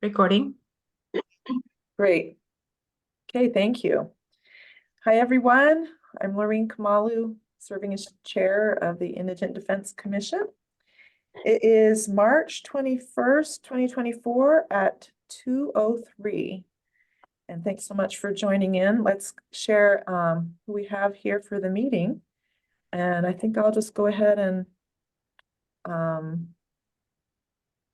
Recording. Great. Okay, thank you. Hi, everyone. I'm Lorene Kamalu, serving as chair of the Indigent Defense Commission. It is March 21st, 2024 at 2:03. And thanks so much for joining in. Let's share who we have here for the meeting. And I think I'll just go ahead and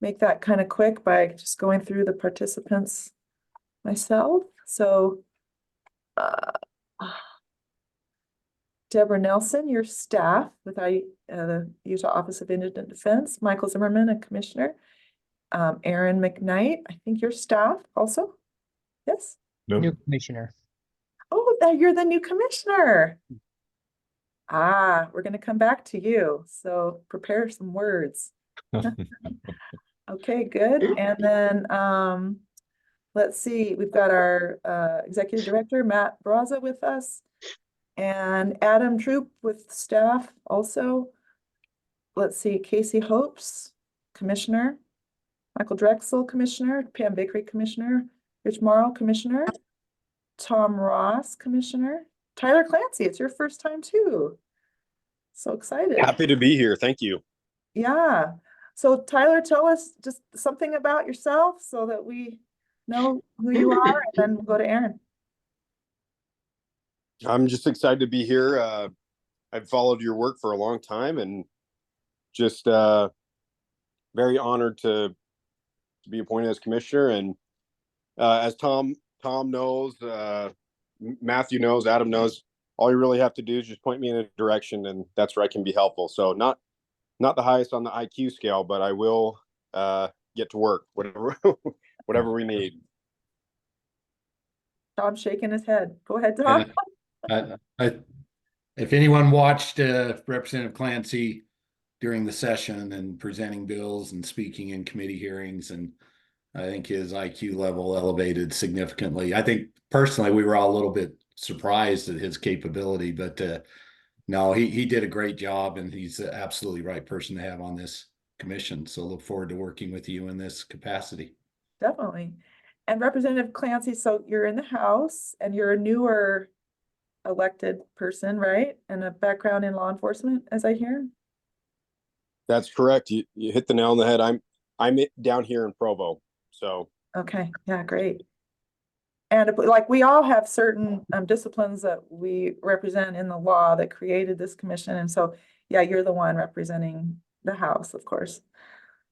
make that kind of quick by just going through the participants myself. So Deborah Nelson, your staff with the Utah Office of Indigent Defense. Michael Zimmerman, a commissioner. Aaron McKnight, I think your staff also. Yes? Nope. New commissioner. Oh, you're the new commissioner. We're going to come back to you. So prepare some words. Okay, good. And then let's see, we've got our executive director, Matt Braza, with us, and Adam Troop with staff also. Let's see, Casey Hopes, commissioner, Michael Drexel, commissioner, Pam Bakery, commissioner, Rich Morrow, commissioner, Tom Ross, commissioner, Tyler Clancy, it's your first time too. So excited. Happy to be here. Thank you. Yeah. So Tyler, tell us just something about yourself so that we know who you are, and then we'll go to Aaron. I'm just excited to be here. I've followed your work for a long time and just very honored to be appointed as commissioner. And as Tom knows, Matthew knows, Adam knows, all you really have to do is just point me in a direction, and that's where I can be helpful. So not the highest on the IQ scale, but I will get to work, whatever we need. Tom's shaking his head. Go ahead, Tom. If anyone watched Representative Clancy during the session and presenting bills and speaking in committee hearings, and I think his IQ level elevated significantly. I think personally we were all a little bit surprised at his capability, but no, he did a great job, and he's the absolutely right person to have on this commission. So look forward to working with you in this capacity. Definitely. And Representative Clancy, so you're in the House and you're a newer elected person, right? And a background in law enforcement, as I hear. That's correct. You hit the nail on the head. I'm down here in Provo. So okay, yeah, great. And like we all have certain disciplines that we represent in the law that created this commission. And so, yeah, you're the one representing the House, of course.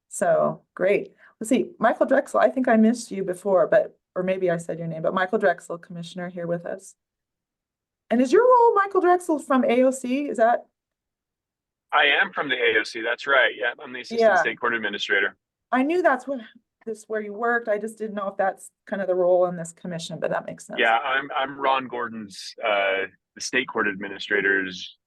So great. Let's see, Michael Drexel, I think I missed you before, or maybe I said your name, but Michael Drexel, commissioner, here with us. And is your role, Michael Drexel, from AOC? Is that? I am from the AOC. That's right. Yeah, I'm the assistant state court administrator. I knew that's where you worked. I just didn't know if that's kind of the role in this commission, but that makes sense. Yeah, I'm Ron Gordon's the state court administrator's.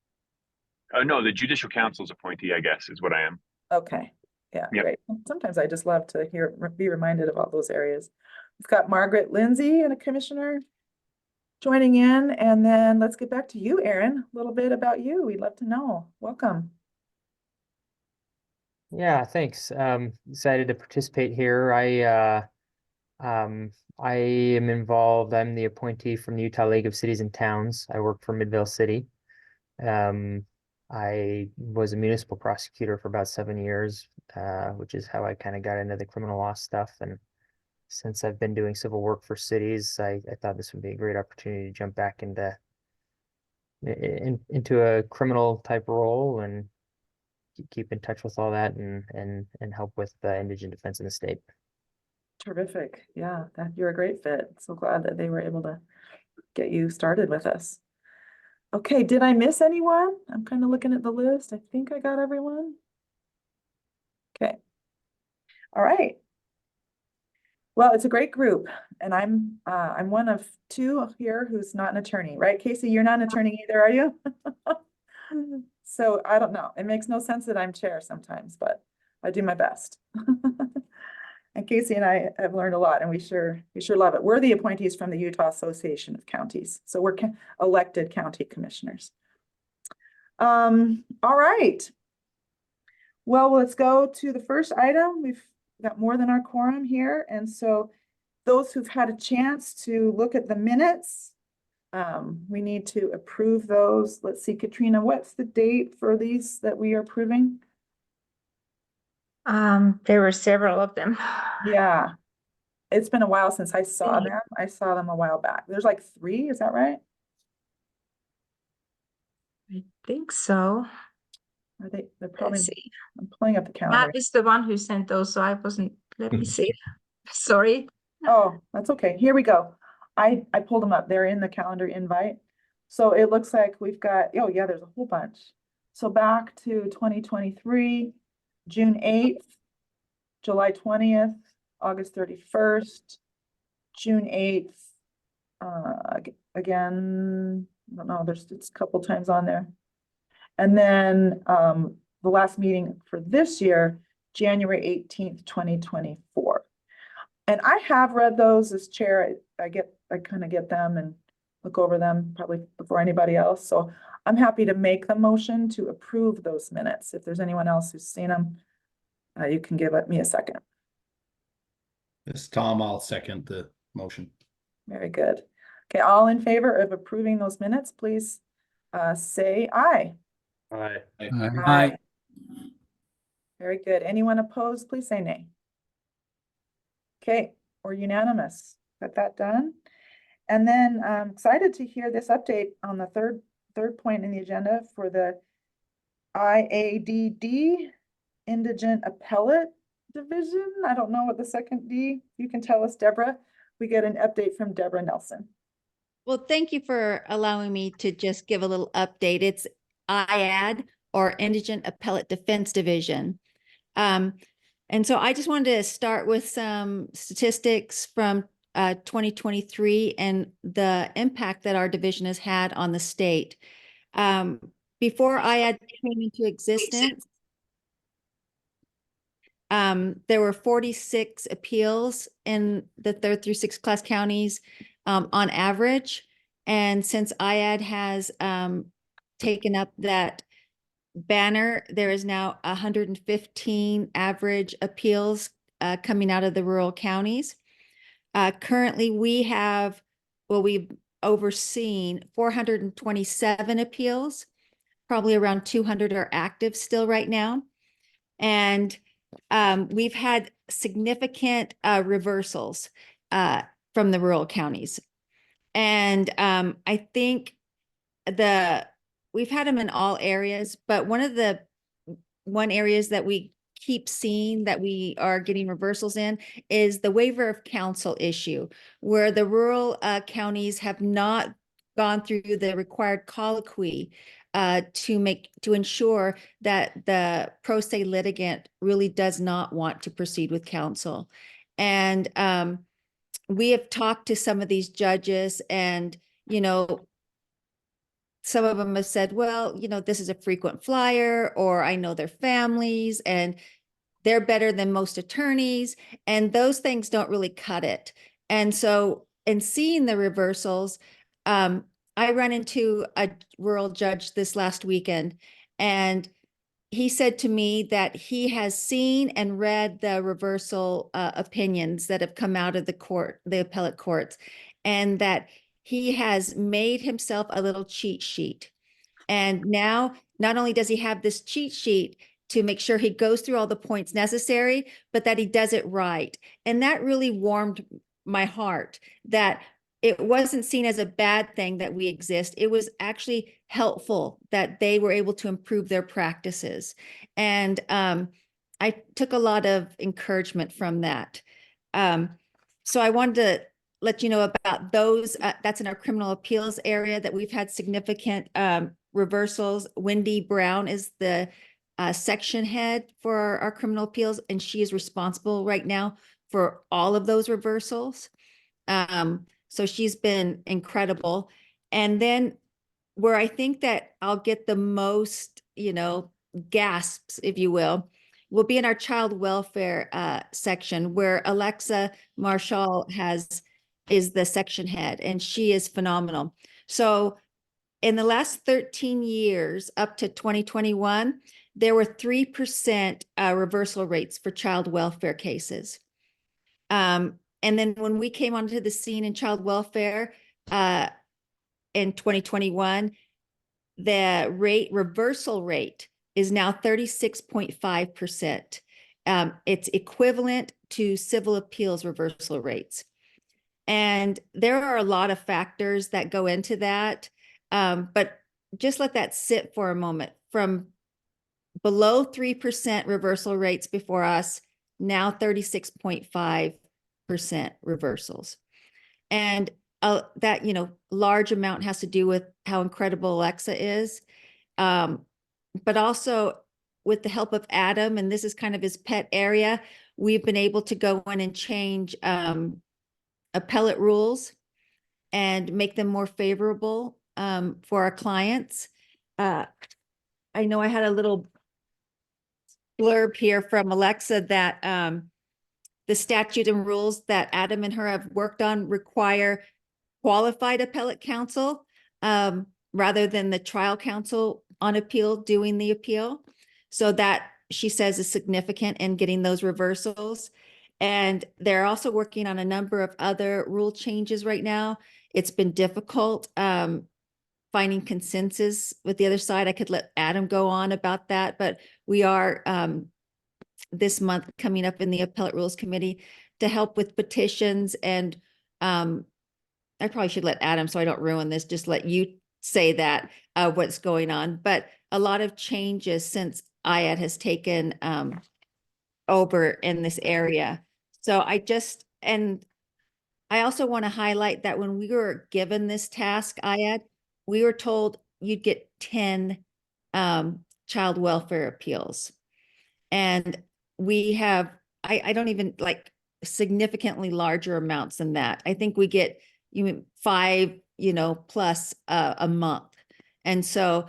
No, the judicial council's appointee, I guess, is what I am. Okay. Yeah, yep. Great. Sometimes I just love to be reminded of all those areas. We've got Margaret Lindsay and a commissioner joining in, and then let's get back to you, Aaron. A little bit about you. We'd love to know. Welcome. Yeah, thanks. Excited to participate here. I am involved. I'm the appointee from the Utah League of Cities and Towns. I work for Midvale City. I was a municipal prosecutor for about 7 years, which is how I kind of got into the criminal law stuff. And since I've been doing civil work for cities, I thought this would be a great opportunity to jump back into a criminal type role and keep in touch with all that and help with the indigent defense in the state. Terrific. Yeah, you're a great fit. So glad that they were able to get you started with us. Okay, did I miss anyone? I'm kind of looking at the list. I think I got everyone. Okay. All right. Well, it's a great group, and I'm one of two here who's not an attorney, right? Casey, you're not an attorney either, are you? So I don't know. It makes no sense that I'm chair sometimes, but I do my best. And Casey and I have learned a lot, and we sure love it. We're the appointees from the Utah Association of Counties, so we're elected county commissioners. All right. Well, let's go to the first item. got more than our quorum here, and so those who've had a chance to look at the minutes, we need to approve those. Let's see, Katrina, what's the date for these that we are approving? There were several of them. Yeah, it's been a while since I saw them. I saw them a while back. There's like 3, is that right? I think so. Are they're probably, Let's see. I'm pulling up the calendar. Matt is the one who sent those, so I wasn't, let me see. Sorry. Oh, that's okay. Here we go. I pulled them up. They're in the calendar invite. So it looks like we've got, oh yeah, there's a whole bunch. So back to 2023, June 8th, July 20th, August 31st, June 8th. Again, I don't know, it's a couple times on there. And then the last meeting for this year, January 18th, 2024. And I have read those as chair. I kind of get them and look over them probably before anybody else. So I'm happy to make the motion to approve those minutes. If there's anyone else who's seen them, you can give me a second. This is Tom, I'll second the motion. Very good. Okay, all in favor of approving those minutes, please say aye. Aye. Aye. Very good. Anyone opposed, please say nay. Okay, we're unanimous. Got that done. And then I'm excited to hear this update on the third point in the agenda for the IADD, Indigent Appellate Division. I don't know what the second D, you can tell us, Deborah. We get an update from Deborah Nelson. Well, thank you for allowing me to just give a little update. It's IAD, or Indigent Appellate Defense Division. And so I just wanted to start with some statistics from 2023 and the impact that our division has had on the state. Before IAD came into existence, there were 46 appeals in the 3rd through 6th class counties on average. And since IAD has taken up that banner, there is now 115 average appeals coming out of the rural counties. Currently, we've overseen 427 appeals. Probably around 200 are active still right now. And we've had significant reversals from the rural counties. And I think we've had them in all areas, but one areas that we keep seeing that we are getting reversals in is the waiver of counsel issue, where the rural counties have not gone through the required colloquy to ensure that the pro se litigant really does not want to proceed with counsel. And we have talked to some of these judges, and some of them have said, well, this is a frequent flyer, or I know their families and they're better than most attorneys. And those things don't really cut it. And so in seeing the reversals, I ran into a rural judge this last weekend, and he said to me that he has seen and read the reversal opinions that have come out of the appellate courts, and that he has made himself a little cheat sheet. And now, not only does he have this cheat sheet to make sure he goes through all the points necessary, but that he does it right. And that really warmed my heart, that it wasn't seen as a bad thing that we exist. It was actually helpful that they were able to improve their practices. And I took a lot of encouragement from that. So I wanted to let you know about those. That's in our criminal appeals area that we've had significant reversals. Wendy Brown is the section head for our criminal appeals, and she is responsible right now for all of those reversals. So she's been incredible. And then where I think that I'll get the most, gasps, if you will be in our child welfare section, where Alexa Marshall is the section head, and she is phenomenal. So in the last 13 years, up to 2021, there were 3% reversal rates for child welfare cases. And then when we came onto the scene in child welfare in 2021, the reversal rate is now 36.5%. It's equivalent to civil appeals reversal rates. And there are a lot of factors that go into that. But just let that sit for a moment. From below 3% reversal rates before us, now 36.5% reversals. And that, large amount has to do with how incredible Alexa is. But also with the help of Adam, and this is kind of his pet area, we've been able to go in and change appellate rules and make them more favorable for our clients. I know I had a little blurb here from Alexa that the statute and rules that Adam and her have worked on require qualified appellate counsel rather than the trial counsel on appeal doing the appeal. So that, she says, is significant in getting those reversals. And they're also working on a number of other rule changes right now. It's been difficult finding consensus with the other side. I could let Adam go on about that, but we are this month coming up in the Appellate Rules Committee to help with petitions. And I probably should let Adam, so I don't ruin this, just let you say that what's going on. But a lot of changes since IAD has taken over in this area. So I also want to highlight that when we were given this task, IAD, we were told you'd get 10 child welfare appeals. And we have, I don't even like significantly larger amounts than that. I think we get 5, plus a month. And so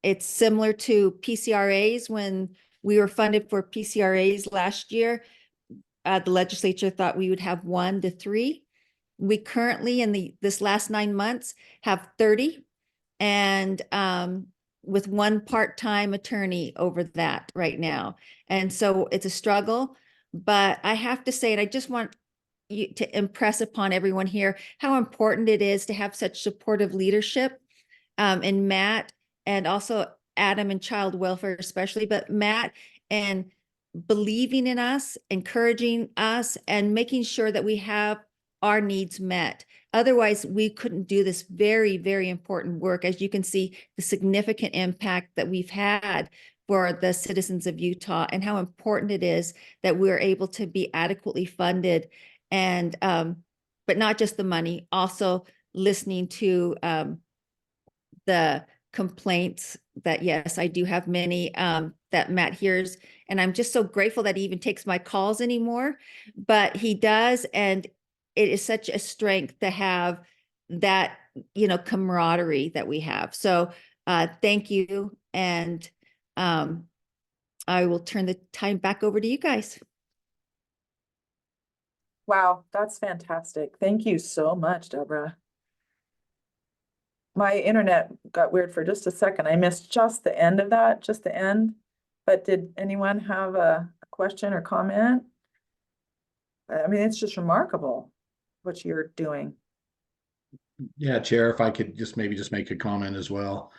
it's similar to PCRAs. When we were funded for PCRAs last year, the legislature thought we would have 1 to 3. We currently, in this last 9 months, have 30, and with 1 part-time attorney over that right now. And so it's a struggle, but I have to say, and I just want you to impress upon everyone here how important it is to have such supportive leadership in Matt, and also Adam and child welfare especially, but Matt, and believing in us, encouraging us, and making sure that we have our needs met. Otherwise, we couldn't do this very, very important work. As you can see, the significant impact that we've had for the citizens of Utah, and how important it is that we're able to be adequately funded. And but not just the money, also listening to the complaints that, yes, I do have many that Matt hears. And I'm just so grateful that he even takes my calls anymore, but he does. And it is such a strength to have that, camaraderie that we have. So thank you. And I will turn the time back over to you guys. Wow, that's fantastic. Thank you so much, Deborah. My internet got weird for just a second. I missed just the end of that, just the end. But did anyone have a question or comment? I mean, it's just remarkable what you're doing. Yeah, Chair, if I could just make a comment as well.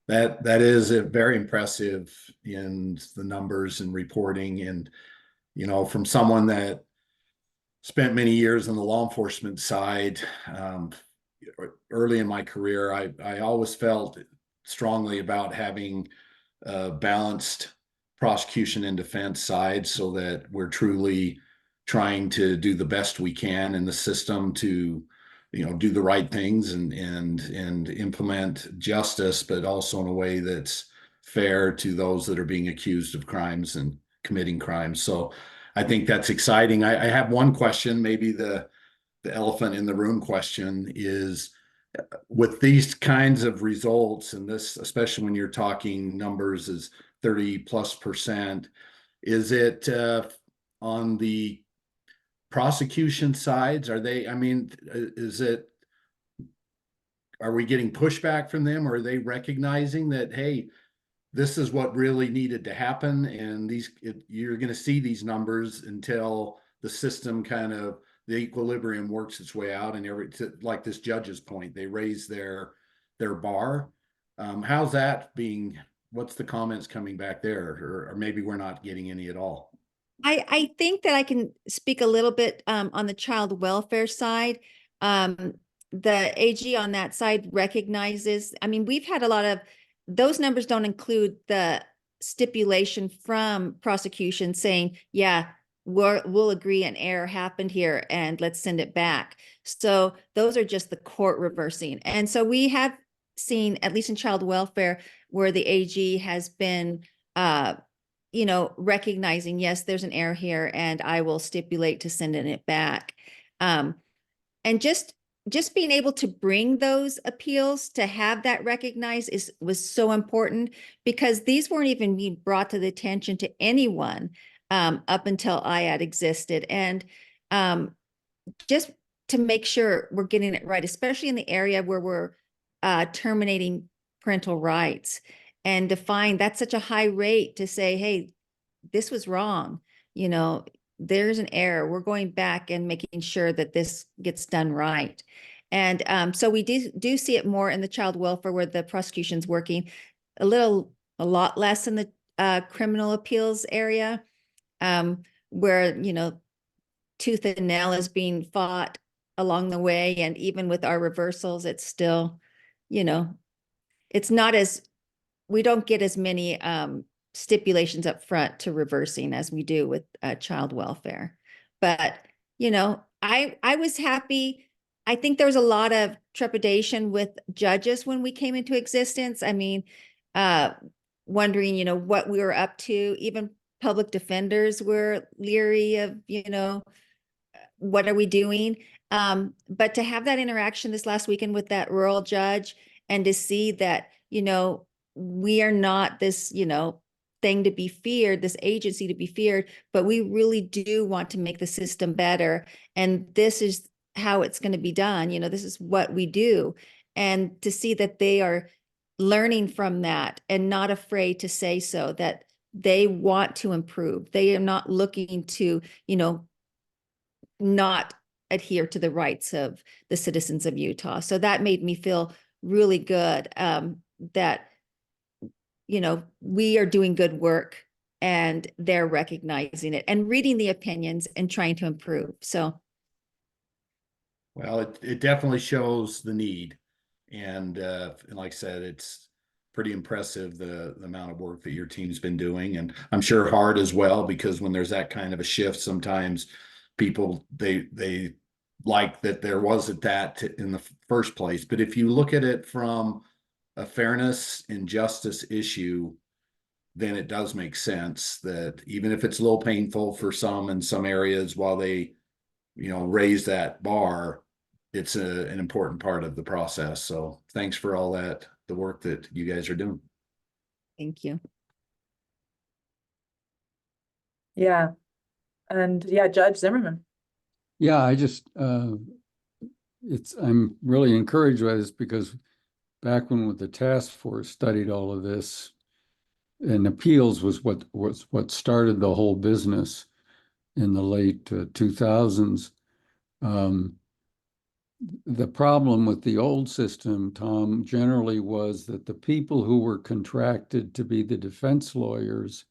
That is very impressive in the numbers and reporting, and from someone that spent many years on the law enforcement side. Early in my career, I always felt strongly about having a balanced prosecution and defense side, so that we're truly trying to do the best we can in the system to do the right things and implement justice, but also in a way that's fair to those that are being accused of crimes and committing crimes. So I think that's exciting. I have one question, maybe the elephant in the room question is, with these kinds of results, and this, especially when you're talking numbers as 30+%, is it on the prosecution sides? Is it are we getting pushback from them? Or are they recognizing that, hey, this is what really needed to happen, and you're going to see these numbers until the system the equilibrium works its way out, and like this judge's point, they raise their bar. How's that being? What's the comments coming back there, or maybe we're not getting any at all? I think that I can speak a little bit on the child welfare side. The AG on that side recognizes, I mean, we've had a lot of, those numbers don't include the stipulation from prosecution saying, yeah, we'll agree an error happened here and let's send it back. So those are just the court reversing. And so we have seen, at least in child welfare, where the AG has been recognizing, yes, there's an error here and I will stipulate to sending it back. And just being able to bring those appeals, to have that recognized was so important, because these weren't even being brought to the attention to anyone up until IAD existed. And just to make sure we're getting it right, especially in the area where we're terminating parental rights, and to find that's such a high rate to say, hey, this was wrong, there's an error. We're going back and making sure that this gets done right. And so we do see it more in the child welfare, where the prosecution's working a lot less in the criminal appeals area, where, tooth and nail is being fought along the way. And even with our reversals, it's still, it's not as, we don't get as many stipulations up front to reversing as we do with child welfare. But, I was happy. I think there was a lot of trepidation with judges when we came into existence. I mean, wondering, what we were up to. Even public defenders were leery of, what are we doing? But to have that interaction this last weekend with that rural judge, and to see that, we are not this, thing to be feared, this agency to be feared, but we really do want to make the system better. And this is how it's going to be done. This is what we do. And to see that they are learning from that and not afraid to say so, that they want to improve. They are not looking to, not adhere to the rights of the citizens of Utah. So that made me feel really good, that we are doing good work and they're recognizing it and reading the opinions and trying to improve. So. Well, it definitely shows the need. And like I said, it's pretty impressive, the amount of work that your team's been doing. And I'm sure hard as well, because when there's that kind of a shift, sometimes people, they like that there wasn't that in the first place. But if you look at it from a fairness and justice issue, then it does make sense that even if it's a little painful for some in some areas while they, raise that bar, it's an important part of the process. So thanks for all that, the work that you guys are doing. Thank you. Yeah. And yeah, Judge Zimmerman. Yeah, I'm really encouraged by this, because back when the task force studied all of this, and appeals was what started the whole business in the late 2000s. The problem with the old system, Tom, generally was that the people who were contracted to be the defense lawyers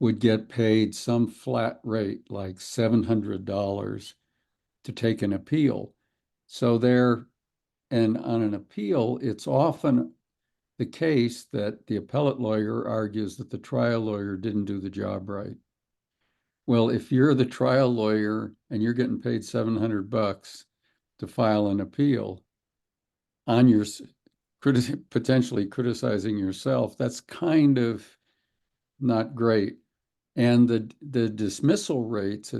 would get paid some flat rate, like $700 to take an appeal. So and on an appeal, it's often the case that the appellate lawyer argues that the trial lawyer didn't do the job right. Well, if you're the trial lawyer and you're getting paid $700 to file an appeal on your potentially criticizing yourself, that's kind of not great. And the dismissal rates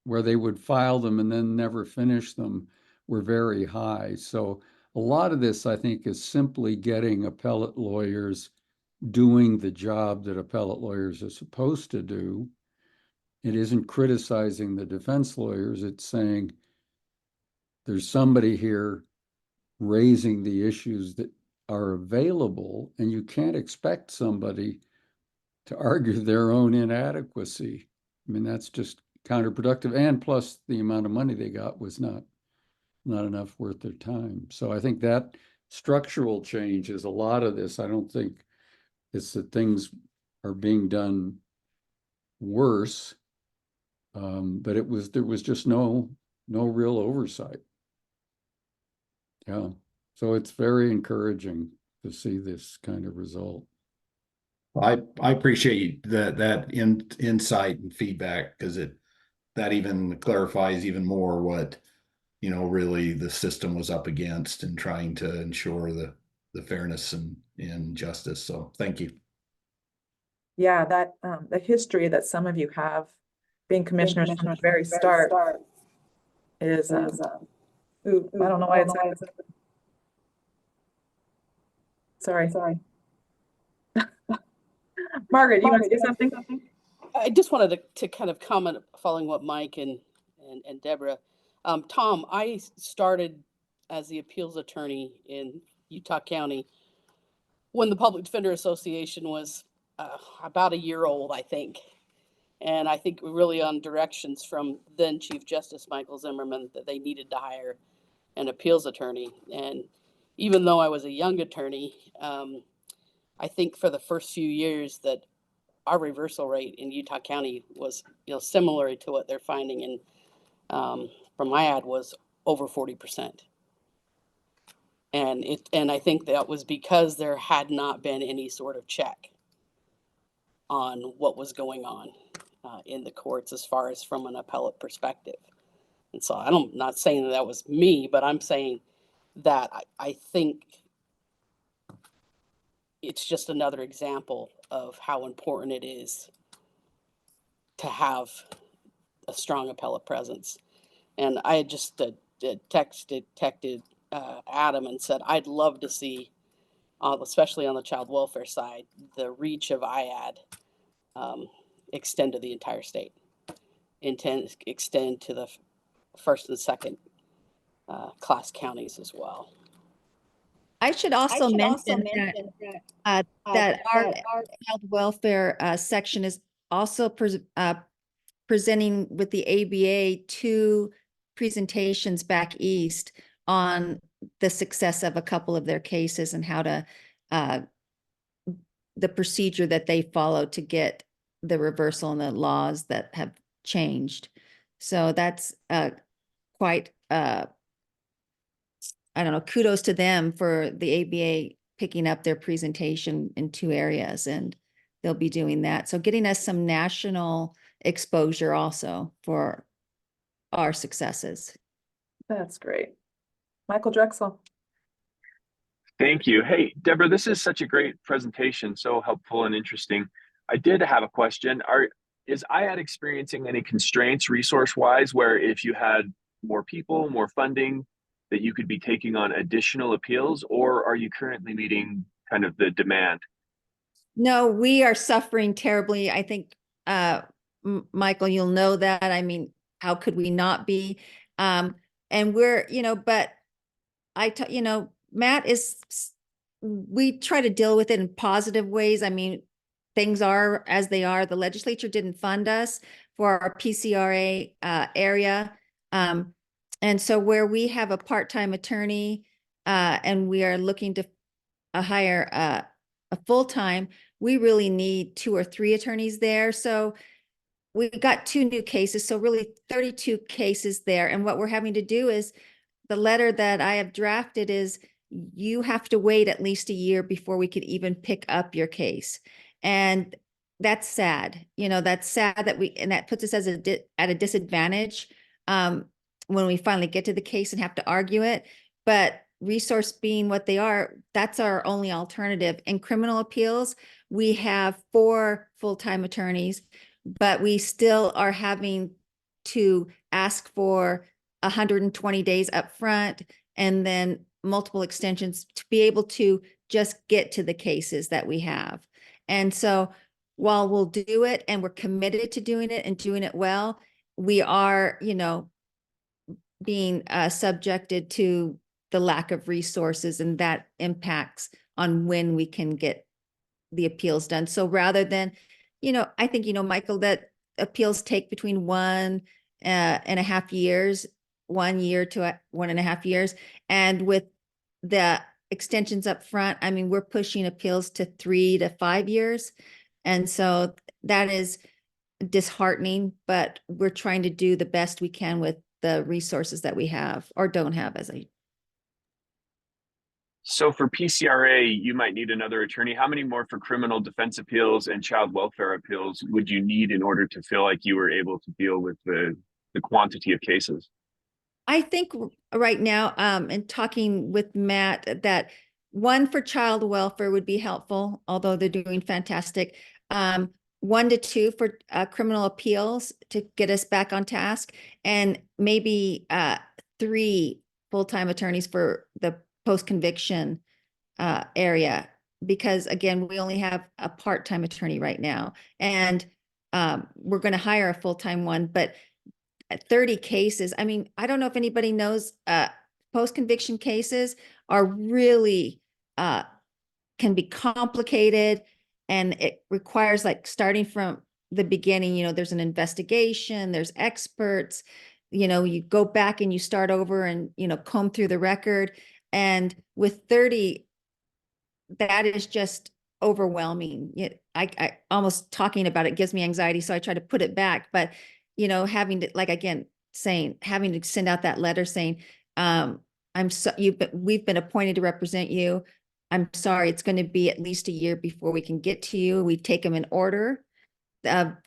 where they would file them and then never finish them were very high. So a lot of this, I think, is simply getting appellate lawyers doing the job that appellate lawyers are supposed to do. It isn't criticizing the defense lawyers. It's saying there's somebody here raising the issues that are available, and you can't expect somebody to argue their own inadequacy. I mean, that's just counterproductive. And plus the amount of money they got was not enough worth their time. So I think that structural change is a lot of this. I don't think it's that things are being done worse, but there was just no real oversight. Yeah, so it's very encouraging to see this kind of result. I appreciate that insight and feedback, because that even clarifies even more what, you know, really the system was up against and trying to ensure the fairness and justice. So thank you. Yeah, that the history that some of you have being commissioners from the very start is ooh, I don't know why it's sorry. Margaret, you want to say something? I just wanted to kind of comment following what Mike and Deborah. Tom, I started as the appeals attorney in Utah County when the Public Defender Association was about a year old, I think. And I think really on directions from then Chief Justice Michael Zimmerman that they needed to hire an appeals attorney. And even though I was a young attorney, I think for the first few years that our reversal rate in Utah County was, you know, similar to what they're finding in, from my ad, was over 40%. And I think that was because there had not been any sort of check on what was going on in the courts as far as from an appellate perspective. And so I'm not saying that was me, but I'm saying that I think it's just another example of how important it is to have a strong appellate presence. And I had just texted Adam and said, I'd love to see, especially on the child welfare side, the reach of IAD extend to the entire state, extend to the first and second class counties as well. I should also mention that our child welfare section is also presenting with the ABA 2 presentations back east on the success of a couple of their cases and how to the procedure that they follow to get the reversal and the laws that have changed. So that's quite I don't know, kudos to them for the ABA picking up their presentation in 2 areas, and they'll be doing that. So getting us some national exposure also for our successes. That's great. Michael Drexel. Thank you. Hey, Deborah, this is such a great presentation, so helpful and interesting. I did have a question. Is IAD experiencing any constraints resource-wise where if you had more people, more funding, that you could be taking on additional appeals, or are you currently meeting kind of the demand? No, we are suffering terribly. I think, Michael, you'll know that. I mean, how could we not be? And we're, you know, but you know, Matt we try to deal with it in positive ways. I mean, things are as they are. The legislature didn't fund us for our PCRA area. And so where we have a part-time attorney and we are looking to hire a full-time, we really need 2 or 3 attorneys there. So we got 2 new cases, so really 32 cases there. And what we're having to do is, the letter that I have drafted is, you have to wait at least a year before we could even pick up your case. And that's sad. You know, that's sad that and that puts us as at a disadvantage when we finally get to the case and have to argue it. But resource being what they are, that's our only alternative. In criminal appeals, we have 4 full-time attorneys, but we still are having to ask for 120 days up front and then multiple extensions to be able to just get to the cases that we have. And so while we'll do it and we're committed to doing it and doing it well, we are, you know, being subjected to the lack of resources, and that impacts on when we can get the appeals done. So rather than, I think, Michael, that appeals take between 1.5 years, 1 year to 1.5 years. And with the extensions up front, I mean, we're pushing appeals to 3 to 5 years. And so that is disheartening, but we're trying to do the best we can with the resources that we have or don't have, So for PCRA, you might need another attorney. How many more for criminal defense appeals and child welfare appeals would you need in order to feel like you were able to deal with the quantity of cases? I think right now, and talking with Matt, that one for child welfare would be helpful, although they're doing fantastic. 1 to 2 for criminal appeals to get us back on task, and maybe 3 full-time attorneys for the post-conviction area, because again, we only have a part-time attorney right now, and we're going to hire a full-time one, but at 30 cases, I mean, I don't know if anybody knows, post-conviction cases are really can be complicated, and it requires like starting from the beginning. There's an investigation, there's experts, you go back and you start over and, comb through the record. And with 30, that is just overwhelming. I almost talking about it gives me anxiety, so I try to put it back. But having to, like, again, having to send out that letter saying, we've been appointed to represent you. I'm sorry, it's going to be at least a year before we can get to you. We take them in order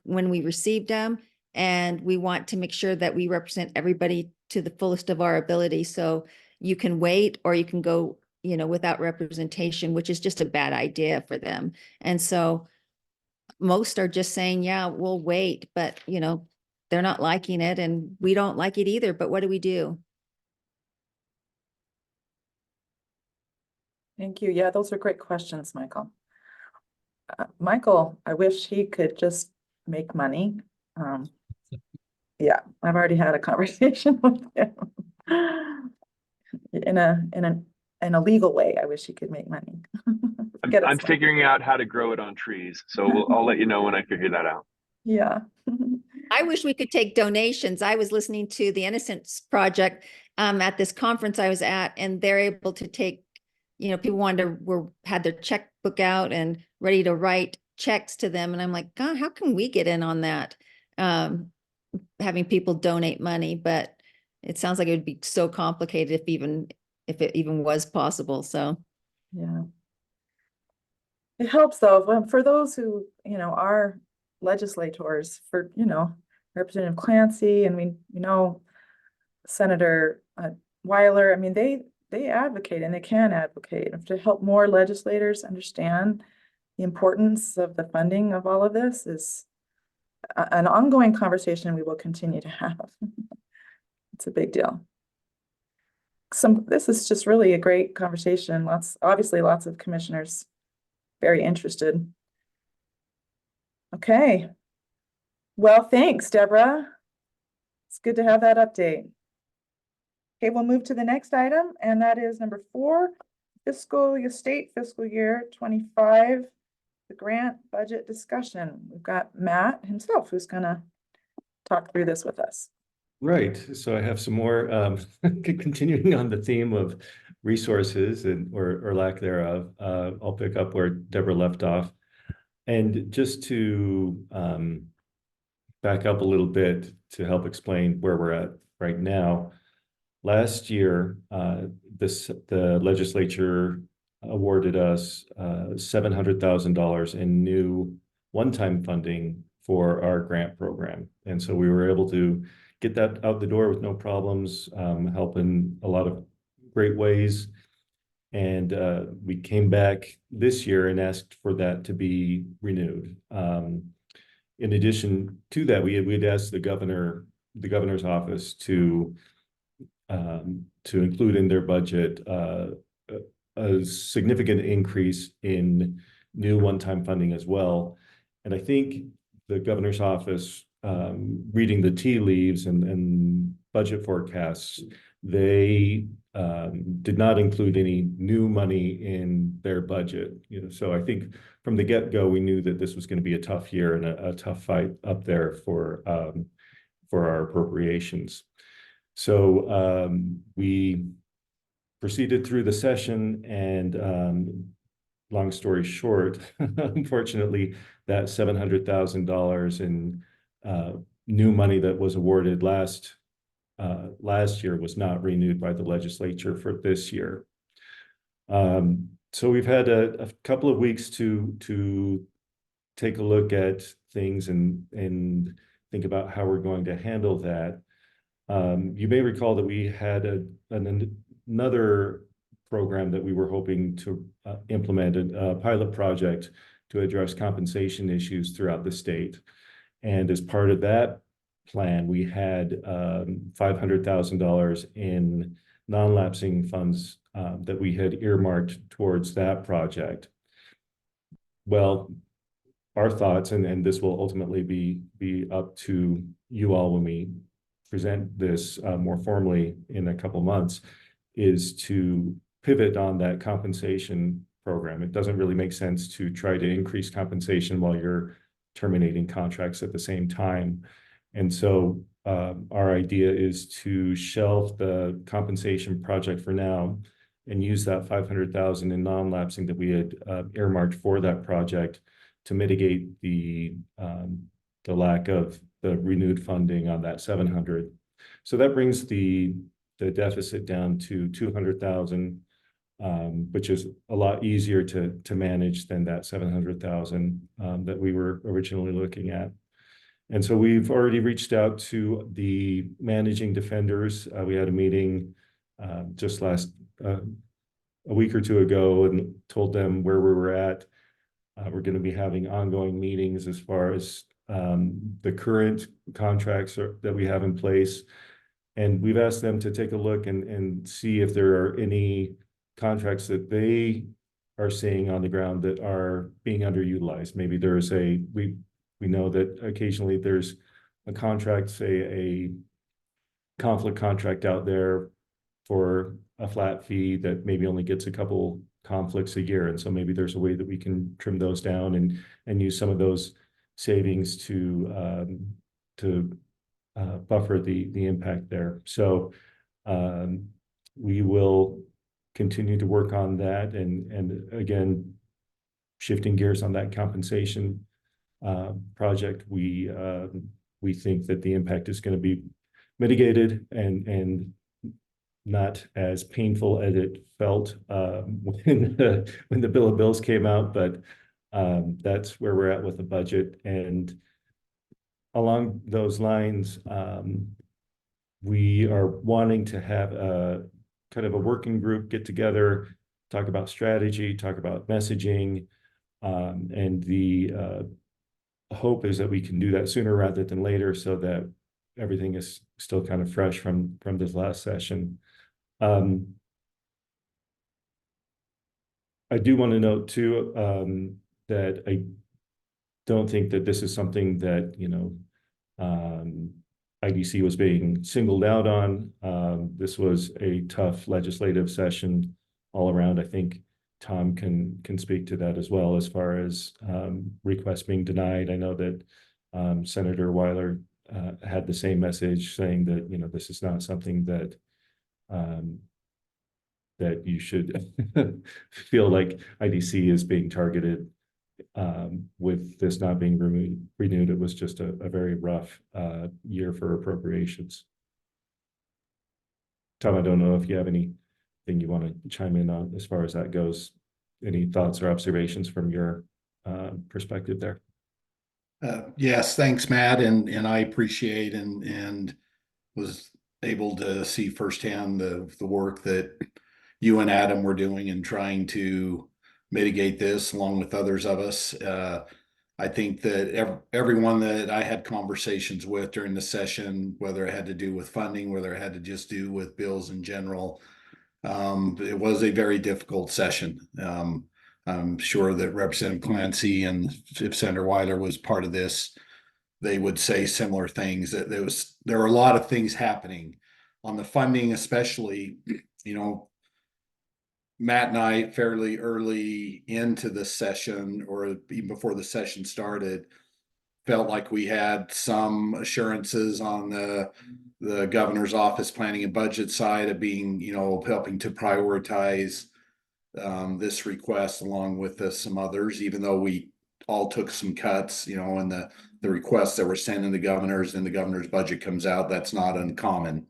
when we received them, and we want to make sure that we represent everybody to the fullest of our ability. So you can wait, or you can go, without representation, which is just a bad idea for them. And so most are just saying, yeah, we'll wait, but they're not liking it, and we don't like it either. But what do we do? Thank you. Yeah, those are great questions, Michael. Michael, I wish he could just make money. Yeah, I've already had a conversation with him. In a legal way, I wish he could make money. I'm figuring out how to grow it on trees, so I'll let you know when I figure that out. Yeah. I wish we could take donations. I was listening to the Innocence Project at this conference I was at, and they're able to take, people had their checkbook out and ready to write checks to them. And I'm like, God, how can we get in on that? Having people donate money, but it sounds like it would be so complicated if it even was possible. So yeah, it helps though for those who are legislators, for Representative Clancy, and Senator Weiler. I mean, they advocate, and they can advocate to help more legislators understand the importance of the funding of all of this. Is an ongoing conversation we will continue to have. It's a big deal. This is just really a great conversation. Obviously lots of commissioners very interested. Okay. Well, thanks, Deborah. It's good to have that update. Okay, we'll move to the next item, and that is number 4, state fiscal year 25, the grant budget discussion. We've got Matt himself who's gonna talk through this with us. Right. So I have some more continuing on the theme of resources or lack thereof. I'll pick up where Deborah left off. And just to back up a little bit to help explain where we're at right now. Last year, the legislature awarded us $700,000 in new one-time funding for our grant program. And so we were able to get that out the door with no problems, help in a lot of great ways. And we came back this year and asked for that to be renewed. In addition to that, we'd asked the governor's office to include in their budget a significant increase in new one-time funding as well. And I think the governor's office, reading the tea leaves and budget forecasts, they did not include any new money in their budget. So I think from the get-go, we knew that this was going to be a tough year and a tough fight up there for our appropriations. So we proceeded through the session, and long story short, unfortunately, that $700,000 in new money that was awarded last year was not renewed by the legislature for this year. So we've had a couple of weeks to take a look at things and think about how we're going to handle that. You may recall that we had another program that we were hoping to implement, a pilot project to address compensation issues throughout the state. And as part of that plan, we had $500,000 in non-lapsing funds that we had earmarked towards that project. Well, our thoughts, and this will ultimately be up to you all when we present this more formally in a couple months, is to pivot on that compensation program. It doesn't really make sense to try to increase compensation while you're terminating contracts at the same time. And so our idea is to shelve the compensation project for now and use that $500,000 in non-lapsing that we had earmarked for that project to mitigate the lack of the renewed funding on that 700. So that brings the deficit down to 200,000, which is a lot easier to manage than that 700,000 that we were originally looking at. And so we've already reached out to the managing defenders. We had a meeting just a week or two ago and told them where we were at. We're going to be having ongoing meetings as far as the current contracts that we have in place. And we've asked them to take a look and see if there are any contracts that they are seeing on the ground that are being underutilized. Maybe there's we know that occasionally there's a contract, say a conflict contract out there for a flat fee that maybe only gets a couple conflicts a year. And so maybe there's a way that we can trim those down and use some of those savings to buffer the impact there. So we will continue to work on that, and again, shifting gears on that compensation project, we think that the impact is going to be mitigated and not as painful as it felt when the bill of bills came out, but that's where we're at with the budget. And along those lines, we are wanting to have a kind of a working group get together, talk about strategy, talk about messaging, and the hope is that we can do that sooner rather than later, so that everything is still kind of fresh from this last session. I do want to note too that I don't think that this is something that IDC was being singled out on. This was a tough legislative session all around. I think Tom can speak to that as well, as far as requests being denied. I know that Senator Weiler had the same message, saying that this is not something that that you should feel like IDC is being targeted with this not being renewed. It was just a very rough year for appropriations. Tom, I don't know if you have anything you want to chime in on as far as that goes. Any thoughts or observations from your perspective there? Yes, thanks, Matt, and I appreciate and was able to see firsthand the work that you and Adam were doing in trying to mitigate this, along with others of us. I think that everyone that I had conversations with during the session, whether it had to do with funding, whether it had to just do with bills in general, it was a very difficult session. I'm sure that Representative Clancy and if Senator Weiler was part of this, they would say similar things, that there were a lot of things happening on the funding, especially. you know, Matt and I fairly early into the session, or even before the session started, felt like we had some assurances on the governor's office planning and budget side of being, you know, helping to prioritize this request along with some others, even though we all took some cuts, you know, and the requests that were sent in the governor's and the governor's budget comes out, that's not uncommon.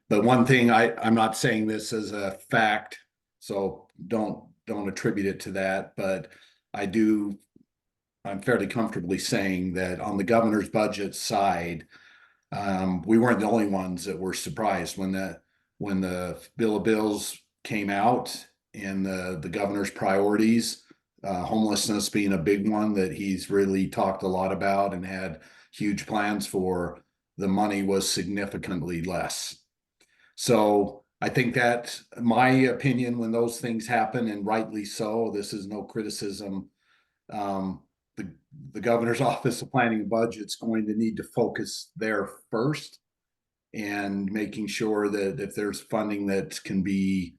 But one thing, I'm not saying this as a fact, so don't attribute it to that, but I'm fairly comfortably saying that on the governor's budget side, we weren't the only ones that were surprised when the bill of bills came out and the governor's priorities, homelessness being a big one that he's really talked a lot about and had huge plans for. The money was significantly less. So I think that, my opinion, when those things happen, and rightly so, this is no criticism, the governor's office of planning and budget's going to need to focus there first, and making sure that if there's funding that can be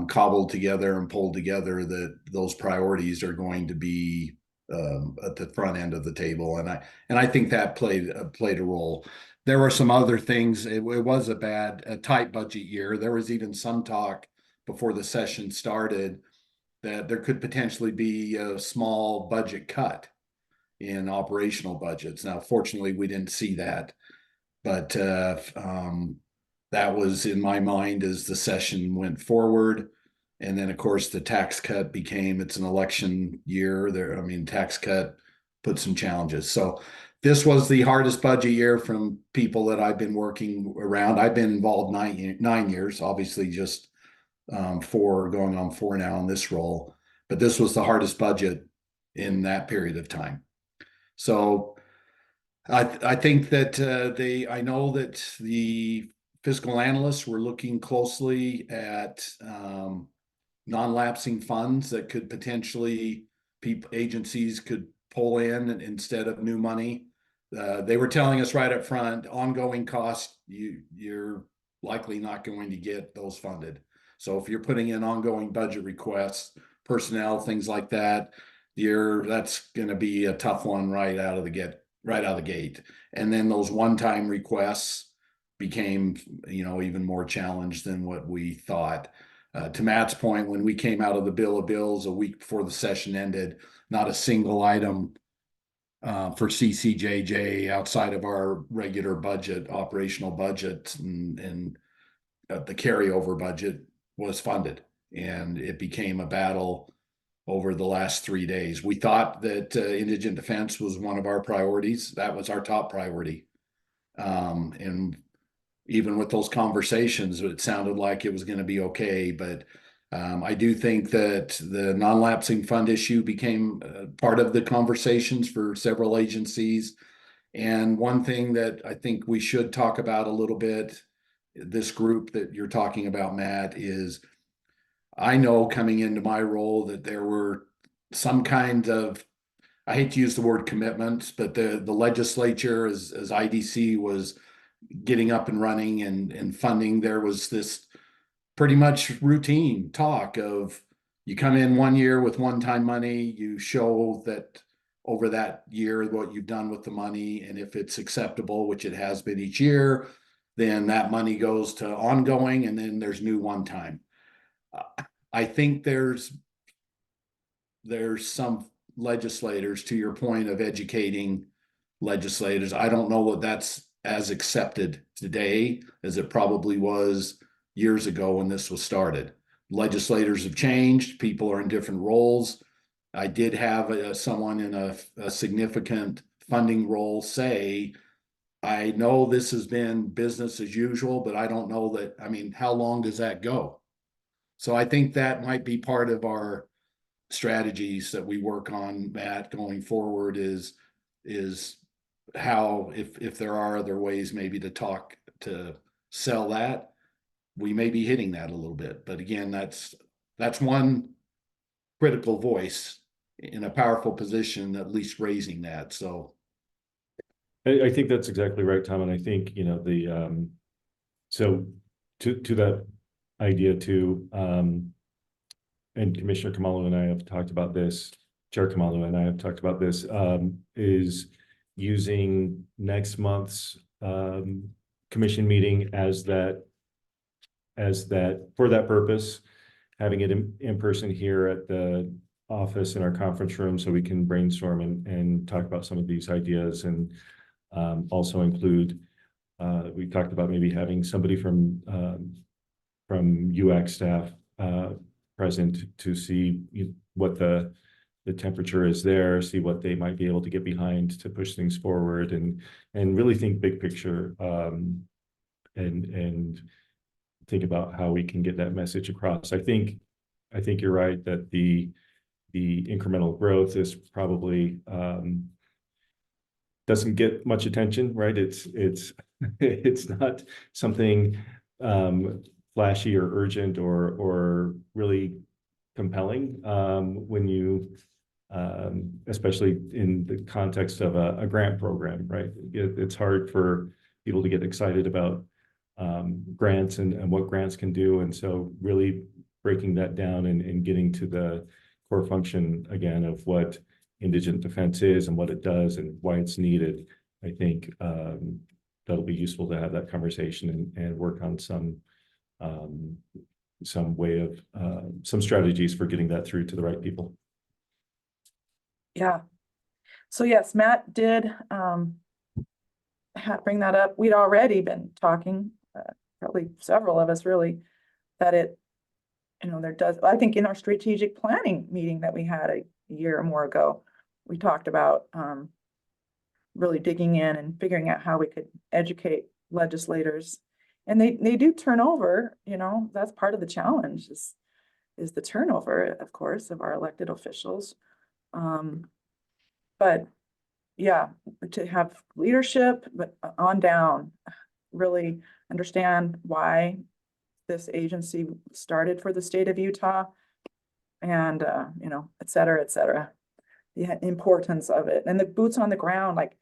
cobbled together and pulled together, that those priorities are going to be at the front end of the table. And I think that played a role. There were some other things. It was a tight budget year. There was even some talk before the session started that there could potentially be a small budget cut in operational budgets. Now, fortunately, we didn't see that, but that was in my mind as the session went forward. And then, of course, the tax cut became, it's an election year there. I mean, tax cut put some challenges. So this was the hardest budget year from people that I've been working around. I've been involved 9 years, obviously just 4 going on 4 now in this role, but this was the hardest budget in that period of time. So I think that I know that the fiscal analysts were looking closely at non-lapsing funds that could potentially agencies could pull in instead of new money. They were telling us right up front, ongoing costs, you're likely not going to get those funded. So if you're putting in ongoing budget requests, personnel, things like that, that's going to be a tough one right out of the gate. And then those one-time requests became, you know, even more challenged than what we thought. To Matt's point, when we came out of the bill of bills a week before the session ended, not a single item for CCJJ outside of our regular budget, operational budget, and the carryover budget was funded. And it became a battle over the last 3 days. We thought that indigent defense was one of our priorities. That was our top priority. And even with those conversations, it sounded like it was going to be okay. But I do think that the non-lapsing fund issue became part of the conversations for several agencies. And one thing that I think we should talk about a little bit, this group that you're talking about, Matt, is I know coming into my role that there were some kind of, I hate to use the word commitments, but the legislature as IDC was getting up and running and funding, there was this pretty much routine talk of, you come in 1 year with one-time money, you show that over that year what you've done with the money, and if it's acceptable, which it has been each year, then that money goes to ongoing, and then there's new one-time. I think there's some legislators, to your point of educating legislators, I don't know that that's as accepted today as it probably was years ago when this was started. Legislators have changed, people are in different roles. I did have someone in a significant funding role say, I know this has been business as usual, but I don't know that, I mean, how long does that go? So I think that might be part of our strategies that we work on, Matt, going forward, is how, if there are other ways maybe to sell that, we may be hitting that a little bit. But again, that's one critical voice in a powerful position, at least raising that. So I think that's exactly right, Tom. And I think, you know, so to that idea too, and Commissioner Kamalu and I have talked about this, Chair Kamalu and I have talked about this, is using next month's commission meeting as that for that purpose, having it in person here at the office in our conference room so we can brainstorm and talk about some of these ideas, and also include, we talked about maybe having somebody from UAC staff present to see what the temperature is there, see what they might be able to get behind to push things forward, and really think big picture, and think about how we can get that message across. I think you're right that the incremental growth is probably doesn't get much attention, right? It's not something flashy or urgent or really compelling when you especially in the context of a grant program, right? It's hard for people to get excited about grants and what grants can do, and so really breaking that down and getting to the core function again of what indigent defense is and what it does and why it's needed. I think that'll be useful to have that conversation and work on some way of some strategies for getting that through to the right people. Yeah. So yes, Matt did bring that up. We'd already been talking, probably several of us really, that it, there does, I think in our strategic planning meeting that we had a year or more ago, we talked about really digging in and figuring out how we could educate legislators. And they do turn over, that's part of the challenge is the turnover, of course, of our elected officials. But yeah, to have leadership, but on down, really understand why this agency started for the state of Utah, and et cetera, the importance of it, and the boots on the ground, like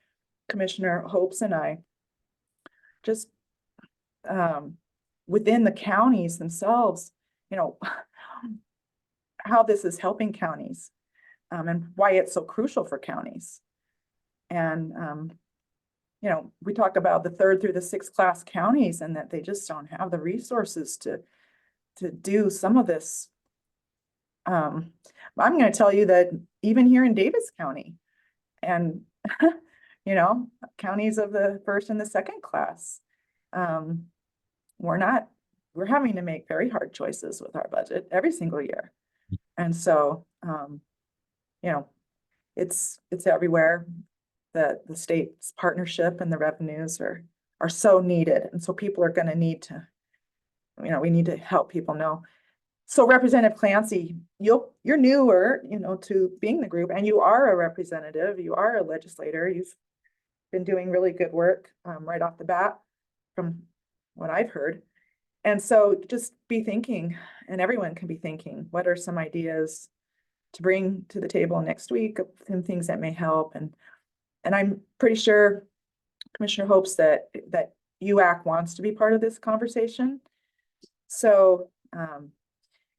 Commissioner Hopes and I, just within the counties themselves, how this is helping counties, and why it's so crucial for counties. And we talk about the 3rd through the 6th class counties, and that they just don't have the resources to do some of this. I'm going to tell you that even here in Davis County, and counties of the 1st and the 2nd class, we're having to make very hard choices with our budget every single year. And so, it's everywhere. The state's partnership and the revenues are so needed. And so people are going to need to, we need to help people know. So Representative Clancy, you're newer, to being the group, and you are a representative, you are a legislator. You've been doing really good work right off the bat from what I've heard. And so just be thinking, and everyone can be thinking, what are some ideas to bring to the table next week, and things that may help. And I'm pretty sure Commissioner Hopes that UAC wants to be part of this conversation. So,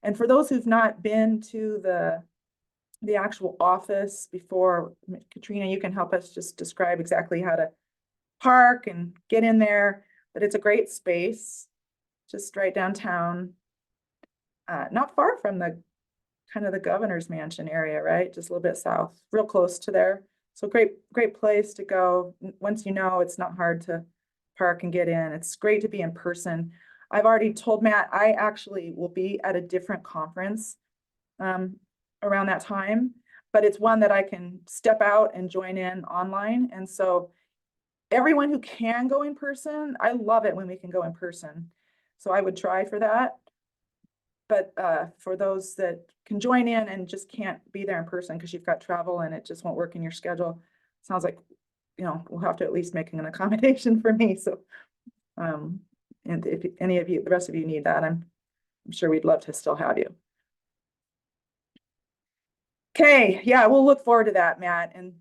and for those who've not been to the actual office before, Katrina, you can help us just describe exactly how to park and get in there. But it's a great space, just right downtown, not far from the kind of the governor's mansion area, right? Just a little bit south, real close to there. So great place to go. Once it's not hard to park and get in. It's great to be in person. I've already told Matt, I actually will be at a different conference around that time, but it's one that I can step out and join in online. And so everyone who can go in person, I love it when we can go in person. So I would try for that. But for those that can join in and just can't be there in person because you've got travel and it just won't work in your schedule, sounds like, we'll have to at least make an accommodation for me. So, and if any of you, the rest of you need that, I'm sure we'd love to still have you. Okay, yeah, we'll look forward to that, Matt, and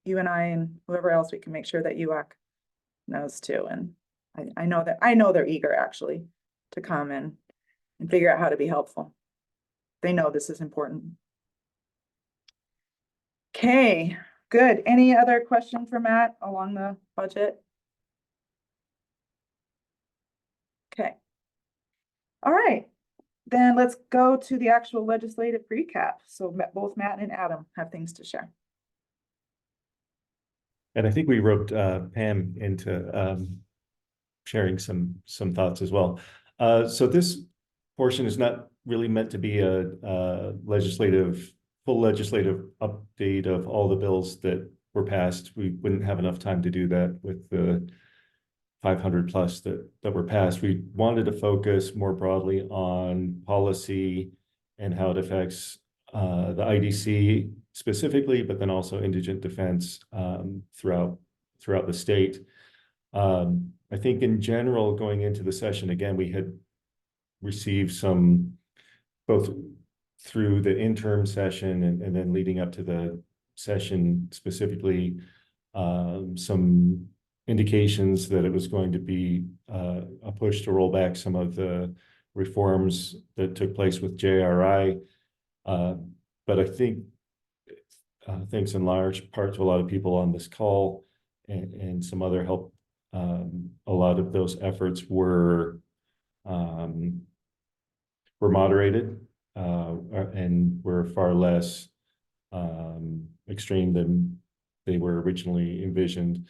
you and I and whoever else, we can make sure that UAC knows too. And I know they're eager actually to come and figure out how to be helpful. They know this is important. Okay, good. Any other question for Matt along the budget? Okay. All right, then let's go to the actual legislative recap. So both Matt and Adam have things to share. And I think we roped Pam into sharing some thoughts as well. So this portion is not really meant to be a full legislative update of all the bills that were passed. We wouldn't have enough time to do that with the 500 plus that were passed. We wanted to focus more broadly on policy and how it affects the IDC specifically, but then also indigent defense throughout the state. I think in general, going into the session, again, we had received some, both through the interim session and then leading up to the session specifically, some indications that it was going to be a push to roll back some of the reforms that took place with JRI. But I think thanks in large part to a lot of people on this call and some other help, a lot of those efforts were moderated and were far less extreme than they were originally envisioned.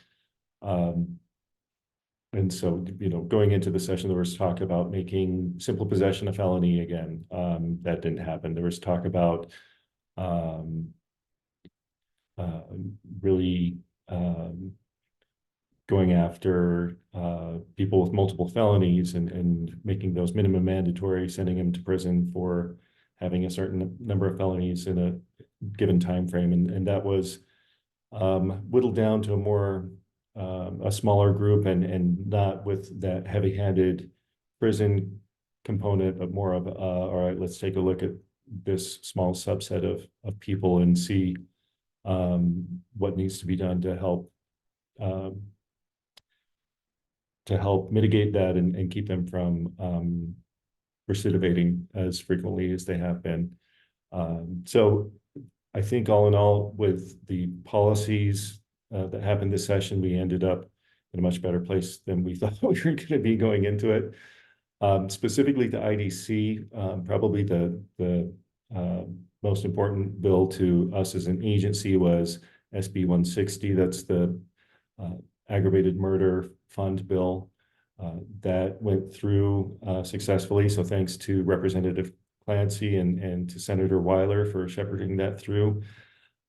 And so, you know, going into the session, there was talk about making simple possession a felony again. That didn't happen. There was talk about really going after people with multiple felonies and making those minimum mandatory, sending them to prison for having a certain number of felonies in a given time frame. And that was whittled down to a more a smaller group and not with that heavy-handed prison component, but more of all right, let's take a look at this small subset of people and see what needs to be done to help mitigate that and keep them from recidivating as frequently as they have been. So I think all in all, with the policies that happened this session, we ended up in a much better place than we thought we were going to be going into it. Specifically to IDC, probably the most important bill to us as an agency was SB 160. That's the aggravated murder fund bill that went through successfully. So thanks to Representative Clancy and to Senator Weiler for shepherding that through.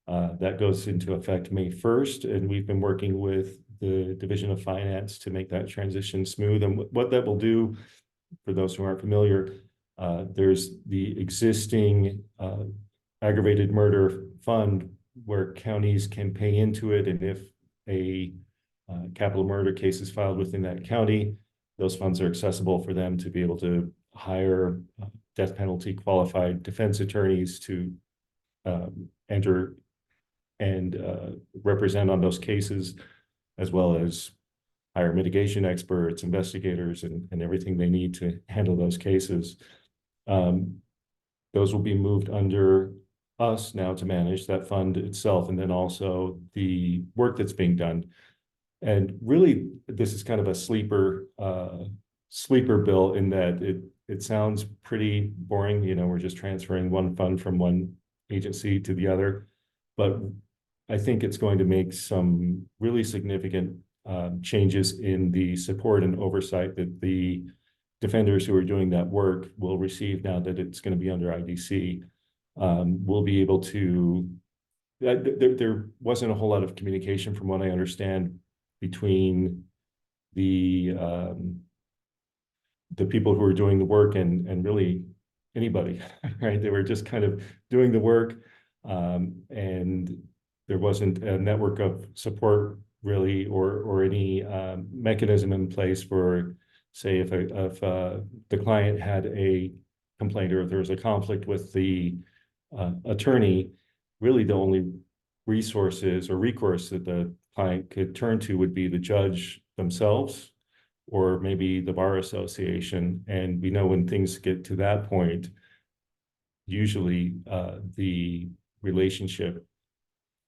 That goes into effect May 1st, and we've been working with the Division of Finance to make that transition smooth. And what that will do, for those who aren't familiar, there's the existing aggravated murder fund where counties can pay into it, and if a capital murder case is filed within that county, those funds are accessible for them to be able to hire death penalty qualified defense attorneys to enter and represent on those cases, as well as hire mitigation experts, investigators, and everything they need to handle those cases. Those will be moved under us now to manage that fund itself, and then also the work that's being done. And really, this is kind of a sleeper bill in that it sounds pretty boring. You know, we're just transferring one fund from one agency to the other, but I think it's going to make some really significant changes in the support and oversight that the defenders who are doing that work will receive now that it's going to be under IDC. We'll be able to, there wasn't a whole lot of communication from what I understand between the people who are doing the work and really anybody, right? They were just kind of doing the work, and there wasn't a network of support really, or any mechanism in place for, say, if the client had a complaint or if there was a conflict with the attorney, really the only resources or recourse that the client could turn to would be the judge themselves, or maybe the Bar Association. And we know when things get to that point, usually the relationship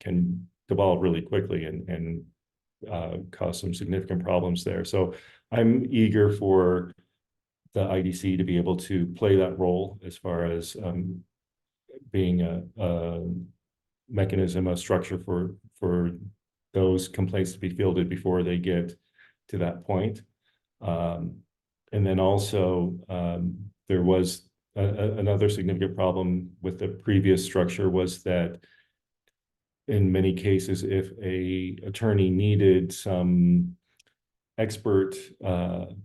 can devolve really quickly and cause some significant problems there. So I'm eager for the IDC to be able to play that role as far as being a mechanism, a structure for those complaints to be fielded before they get to that point. And then also there was another significant problem with the previous structure was that in many cases, if a attorney needed some expert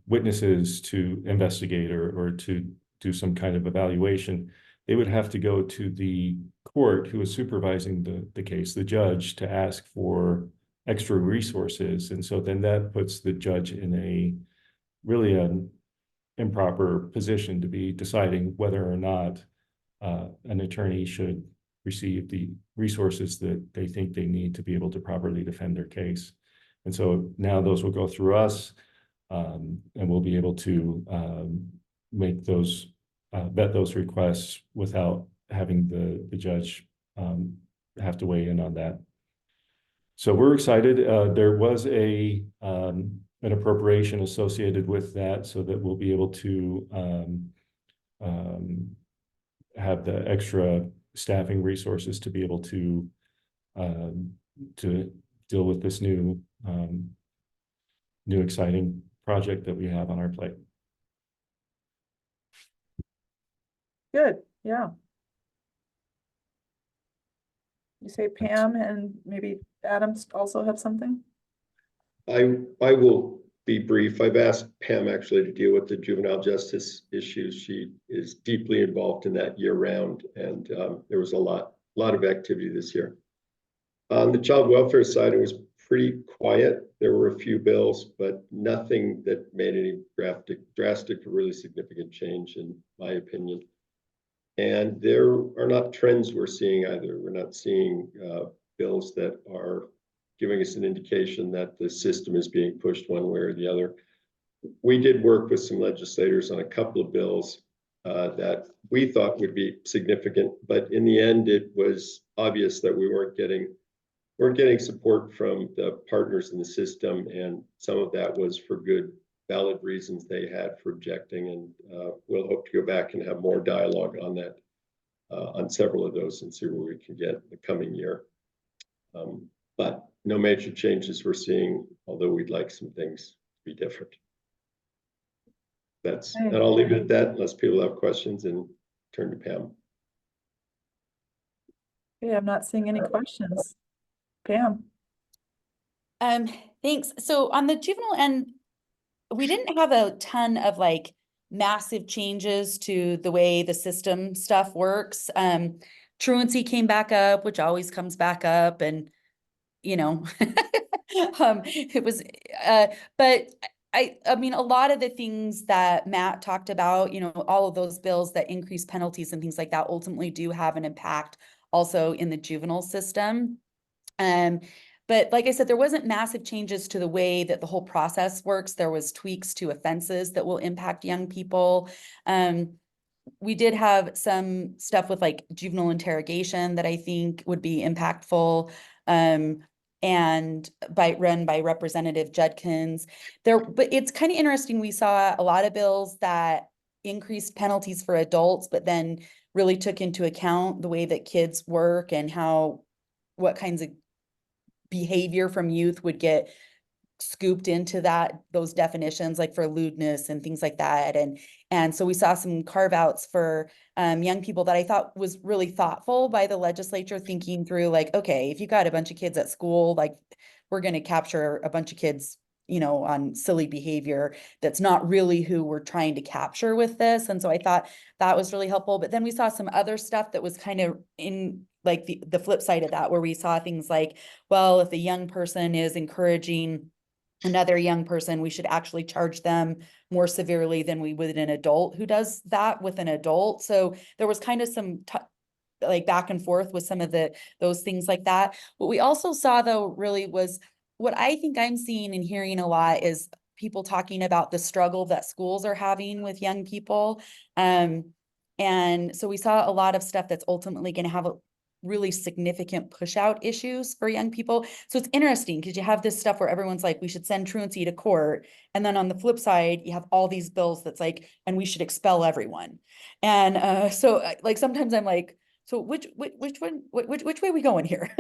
witnesses to investigate or to do some kind of evaluation, they would have to go to the court who was supervising the case, the judge, to ask for extra resources. And so then that puts the judge in a really an improper position to be deciding whether or not an attorney should receive the resources that they think they need to be able to properly defend their case. And so now those will go through us, and we'll be able to make those, vet those requests without having the judge have to weigh in on that. So we're excited. There was an appropriation associated with that so that we'll be able to have the extra staffing resources to be able to deal with this new exciting project that we have on our plate. Good, yeah. You say Pam and maybe Adams also have something? I will be brief. I've asked Pam actually to deal with the juvenile justice issues. She is deeply involved in that year round, and there was a lot of activity this year. On the child welfare side, it was pretty quiet. There were a few bills, but nothing that made any drastic or really significant change, in my opinion. And there are not trends we're seeing either. We're not seeing bills that are giving us an indication that the system is being pushed one way or the other. We did work with some legislators on a couple of bills that we thought would be significant, but in the end, it was obvious that we weren't getting support from the partners in the system, and some of that was for good, valid reasons they had for objecting. And we'll hope to go back and have more dialogue on that, on several of those, and see where we can get the coming year. But no major changes we're seeing, although we'd like some things to be different. And I'll leave it at that unless people have questions, and turn to Pam. Okay, I'm not seeing any questions. Pam. Thanks. So on the juvenile end, we didn't have a ton of like massive changes to the way the system stuff works. Truancy came back up, which always comes back up, and you know, it was, but I mean, a lot of the things that Matt talked about, you know, all of those bills that increase penalties and things like that ultimately do have an impact also in the juvenile system. But like I said, there wasn't massive changes to the way that the whole process works. There was tweaks to offenses that will impact young people. We did have some stuff with like juvenile interrogation that I think would be impactful. And run by Representative Judkins there, but it's kind of interesting. We saw a lot of bills that increased penalties for adults, but then really took into account the way that kids work and what kinds of behavior from youth would get scooped into those definitions, like for lewdness and things like that. And so we saw some carve outs for young people that I thought was really thoughtful by the legislature, thinking through like, okay, if you got a bunch of kids at school, like we're going to capture a bunch of kids, you know, on silly behavior. That's not really who we're trying to capture with this. And so I thought that was really helpful. But then we saw some other stuff that was kind of in like the flip side of that, where we saw things like, well, if a young person is encouraging another young person, we should actually charge them more severely than we would an adult who does that with an adult. So there was kind of some like back and forth with some of those things like that. What we also saw though really was what I think I'm seeing and hearing a lot is people talking about the struggle that schools are having with young people. And so we saw a lot of stuff that's ultimately going to have a really significant push out issues for young people. So it's interesting because you have this stuff where everyone's like, we should send truancy to court. And then on the flip side, you have all these bills that's like, and we should expel everyone. And so like, sometimes I'm like, so which way are we going here?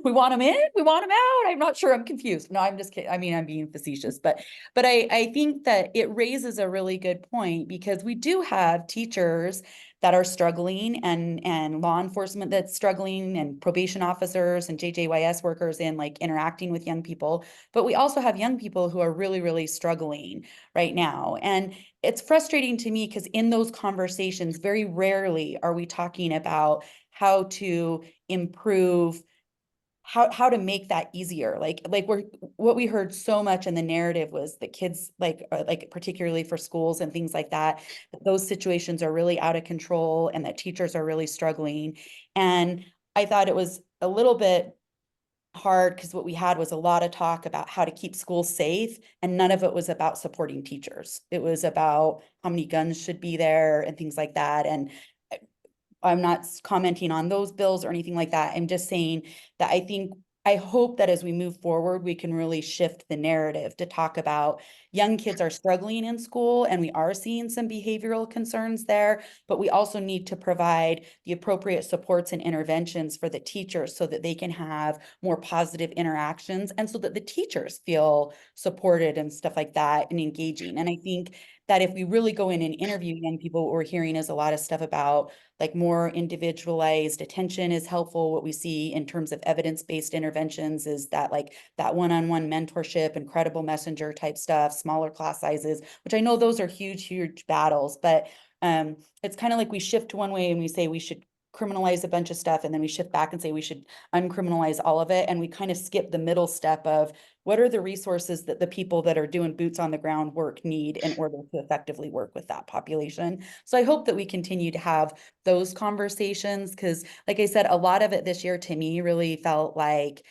We want them in, we want them out. I'm not sure. I'm confused. No, I'm just kidding. I mean, I'm being facetious, but I think that it raises a really good point because we do have teachers that are struggling and law enforcement that's struggling and probation officers and JJYS workers in like interacting with young people. But we also have young people who are really, really struggling right now. And it's frustrating to me because in those conversations, very rarely are we talking about how to improve how to make that easier. Like what we heard so much in the narrative was that kids like particularly for schools and things like that those situations are really out of control and that teachers are really struggling. And I thought it was a little bit hard because what we had was a lot of talk about how to keep schools safe and none of it was about supporting teachers. It was about how many guns should be there and things like that. And I'm not commenting on those bills or anything like that. I'm just saying that I hope that as we move forward, we can really shift the narrative to talk about young kids are struggling in school and we are seeing some behavioral concerns there, but we also need to provide the appropriate supports and interventions for the teachers so that they can have more positive interactions and so that the teachers feel supported and stuff like that and engaging. And I think that if we really go in and interview young people, what we're hearing is a lot of stuff about like more individualized attention is helpful. What we see in terms of evidence-based interventions is that like that one-on-one mentorship, incredible messenger type stuff, smaller class sizes, which I know those are huge, huge battles, but it's kind of like we shift one way and we say we should criminalize a bunch of stuff and then we shift back and say we should uncriminalize all of it. And we kind of skip the middle step of what are the resources that the people that are doing boots on the ground work need in order to effectively work with that population. So I hope that we continue to have those conversations because like I said, a lot of it this year to me really felt like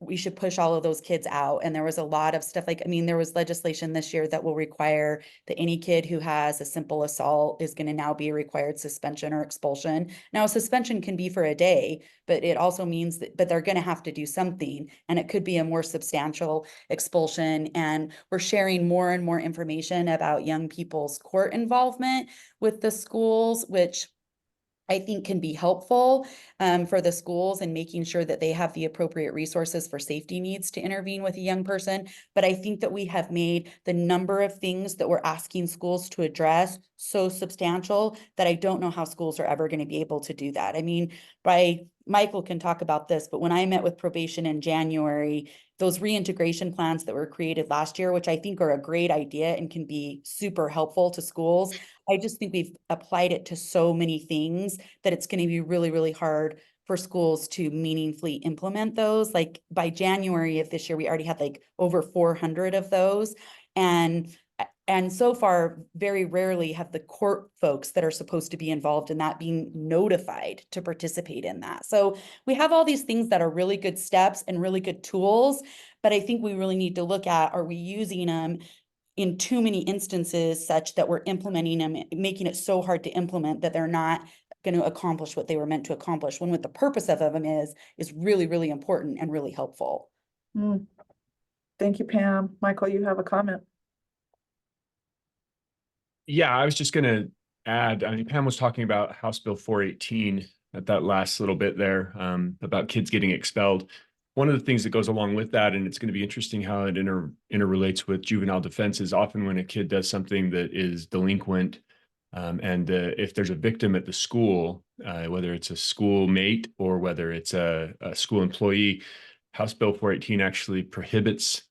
we should push all of those kids out. And there was a lot of stuff like, I mean, there was legislation this year that will require that any kid who has a simple assault is going to now be required suspension or expulsion. Now, suspension can be for a day, but it also means that, but they're going to have to do something. And it could be a more substantial expulsion. And we're sharing more and more information about young people's court involvement with the schools, which I think can be helpful for the schools and making sure that they have the appropriate resources for safety needs to intervene with a young person. But I think that we have made the number of things that we're asking schools to address so substantial that I don't know how schools are ever going to be able to do that. I mean, Michael can talk about this, but when I met with probation in January, those reintegration plans that were created last year, which I think are a great idea and can be super helpful to schools, I just think we've applied it to so many things that it's going to be really, really hard for schools to meaningfully implement those. Like by January of this year, we already had like over 400 of those. And so far, very rarely have the court folks that are supposed to be involved in that being notified to participate in that. So we have all these things that are really good steps and really good tools, but I think we really need to look at, are we using them in too many instances such that we're implementing them, making it so hard to implement that they're not going to accomplish what they were meant to accomplish, when what the purpose of them is really, really important and really helpful. Thank you, Pam. Michael, you have a comment. Yeah, I was just going to add, I mean, Pam was talking about House Bill 418 at that last little bit there about kids getting expelled. One of the things that goes along with that, and it's going to be interesting how it interrelates with juvenile defense, is often when a kid does something that is delinquent, and if there's a victim at the school, whether it's a schoolmate or whether it's a school employee, House Bill 418 actually prohibits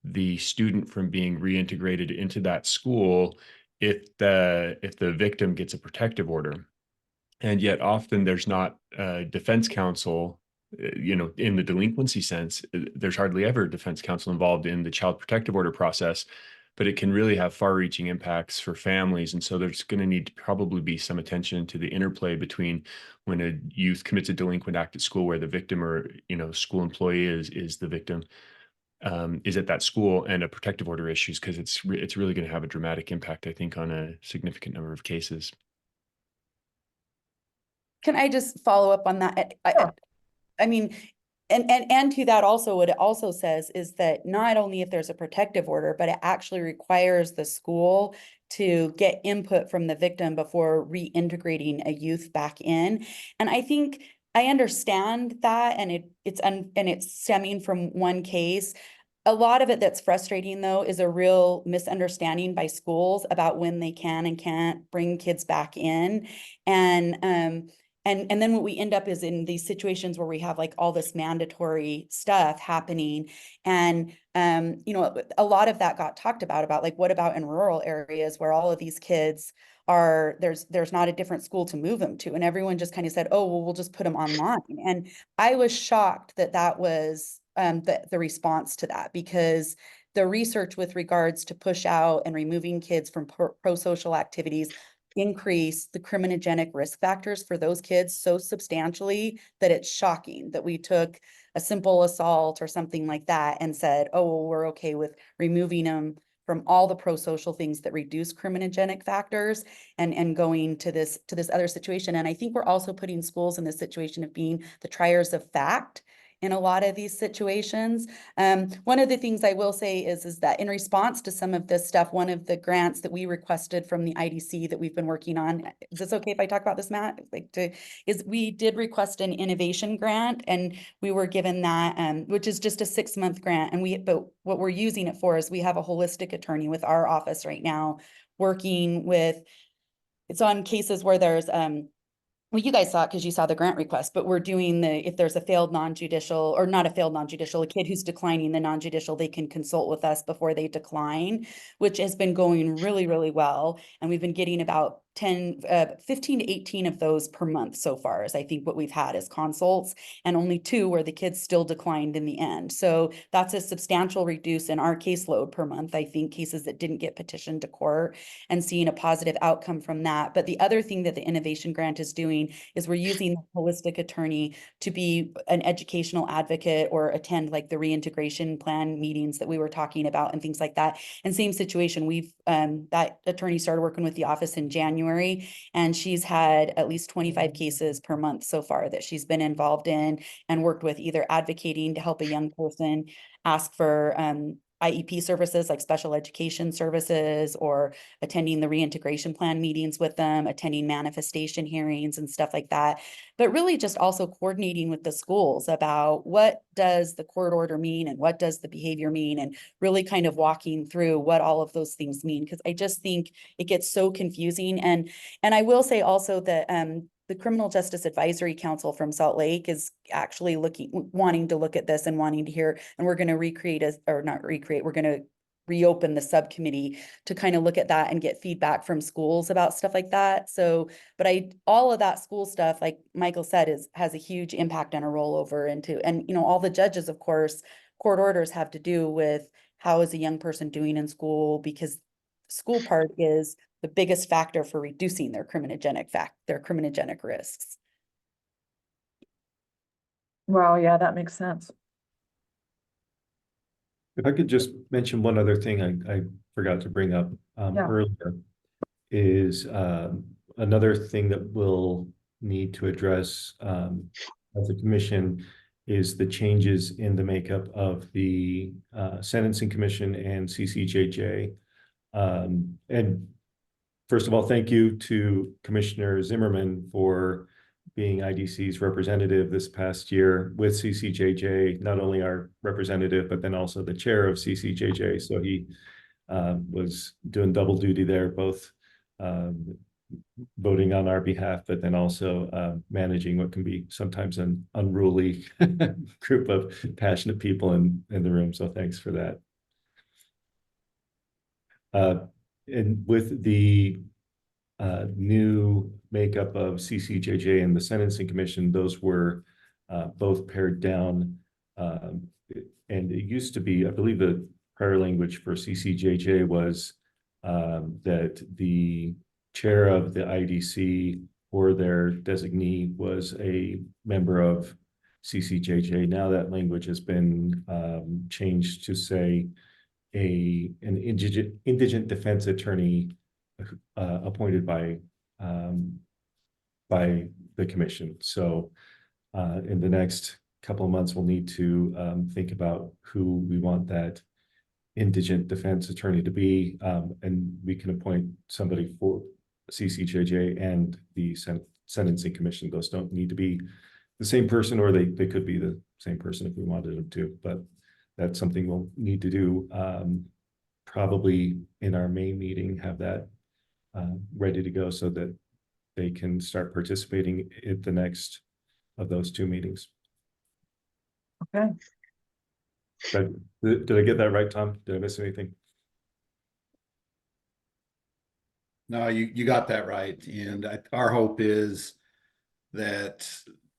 the student from being reintegrated into that school if the victim gets a protective order. And yet often there's not a defense counsel, in the delinquency sense, there's hardly ever defense counsel involved in the child protective order process, but it can really have far-reaching impacts for families. And so there's going to need to probably be some attention to the interplay between when a youth commits a delinquent act at school where the victim or, school employee is the victim. is at that school, and a protective order issues, because it's really going to have a dramatic impact, I think, on a significant number of cases. Can I just follow up on that? Sure. I mean, and to that also, what it also says is that not only if there's a protective order, but it actually requires the school to get input from the victim before reintegrating a youth back in. And I think I understand that, and it's stemming from one case. A lot of it that's frustrating, though, is a real misunderstanding by schools about when they can and can't bring kids back in. And then what we end up is in these situations where we have like all this mandatory stuff happening. And you know, a lot of that got talked about like, what about in rural areas where all of these kids are, there's not a different school to move them to, and everyone just kind of said, oh, well, we'll just put them online. And I was shocked that that was the response to that, because the research with regards to push out and removing kids from pro-social activities increase the criminogenic risk factors for those kids so substantially that it's shocking that we took a simple assault or something like that and said, oh, well, we're okay with removing them from all the pro-social things that reduce criminogenic factors and going to this other situation. And I think we're also putting schools in this situation of being the triers of fact in a lot of these situations. One of the things I will say is that in response to some of this stuff, one of the grants that we requested from the IDC that we've been working on, is this okay if I talk about this, Matt? We did request an innovation grant, and we were given that, which is just a 6-month grant. But what we're using it for is we have a holistic attorney with our office right now working with, it's on cases where there's, well, you guys saw it because you saw the grant request, but we're doing if there's a failed non-judicial, or not a failed non-judicial, a kid who's declining the non-judicial, they can consult with us before they decline, which has been going really, really well. And we've been getting about 15 to 18 of those per month so far, is I think what we've had as consults, and only 2 where the kids still declined in the end. So that's a substantial reduce in our caseload per month, I think, cases that didn't get petitioned to court, and seeing a positive outcome from that. But the other thing that the innovation grant is doing is we're using the holistic attorney to be an educational advocate or attend like the reintegration plan meetings that we were talking about and things like that. And same situation, we've that attorney started working with the office in January, and she's had at least 25 cases per month so far that she's been involved in and worked with, either advocating to help a young person ask for IEP services like special education services, or attending the reintegration plan meetings with them, attending manifestation hearings and stuff like that. But really just also coordinating with the schools about what does the court order mean and what does the behavior mean, and really kind of walking through what all of those things mean. Because I just think it gets so confusing. And I will say also that the Criminal Justice Advisory Council from Salt Lake is actually wanting to look at this and wanting to hear, and we're going to we're going to reopen the subcommittee to kind of look at that and get feedback from schools about stuff like that. So, but all of that school stuff, like Michael said, has a huge impact on a rollover into, and you know, all the judges, of course, court orders have to do with how is a young person doing in school, because school part is the biggest factor for reducing their criminogenic risks. Wow, yeah, that makes sense. If I could just mention one other thing I forgot to bring up earlier, is another thing that we'll need to address as a commission is the changes in the makeup of the Sentencing Commission and CCJJ. And first of all, thank you to Commissioner Zimmerman for being IDC's representative this past year with CCJJ, not only our representative, but then also the chair of CCJJ. So he was doing double duty there, both voting on our behalf, but then also managing what can be sometimes an unruly group of passionate people in the room. So thanks for that. And with the new makeup of CCJJ and the Sentencing Commission, those were both pared down. And it used to be, I believe the prior language for CCJJ was that the chair of the IDC or their designee was a member of CCJJ. Now that language has been changed to say an indigent defense attorney appointed by the commission. So in the next couple of months, we'll need to think about who we want that indigent defense attorney to be, and we can appoint somebody for CCJJ and the sentencing commission. Those don't need to be the same person, or they could be the same person if we wanted them to, but that's something we'll need to do. Probably in our May meeting, have that ready to go so that they can start participating at the next of those two meetings. Okay. Did I get that right, Tom? Did I miss anything? No, you got that right. And our hope is that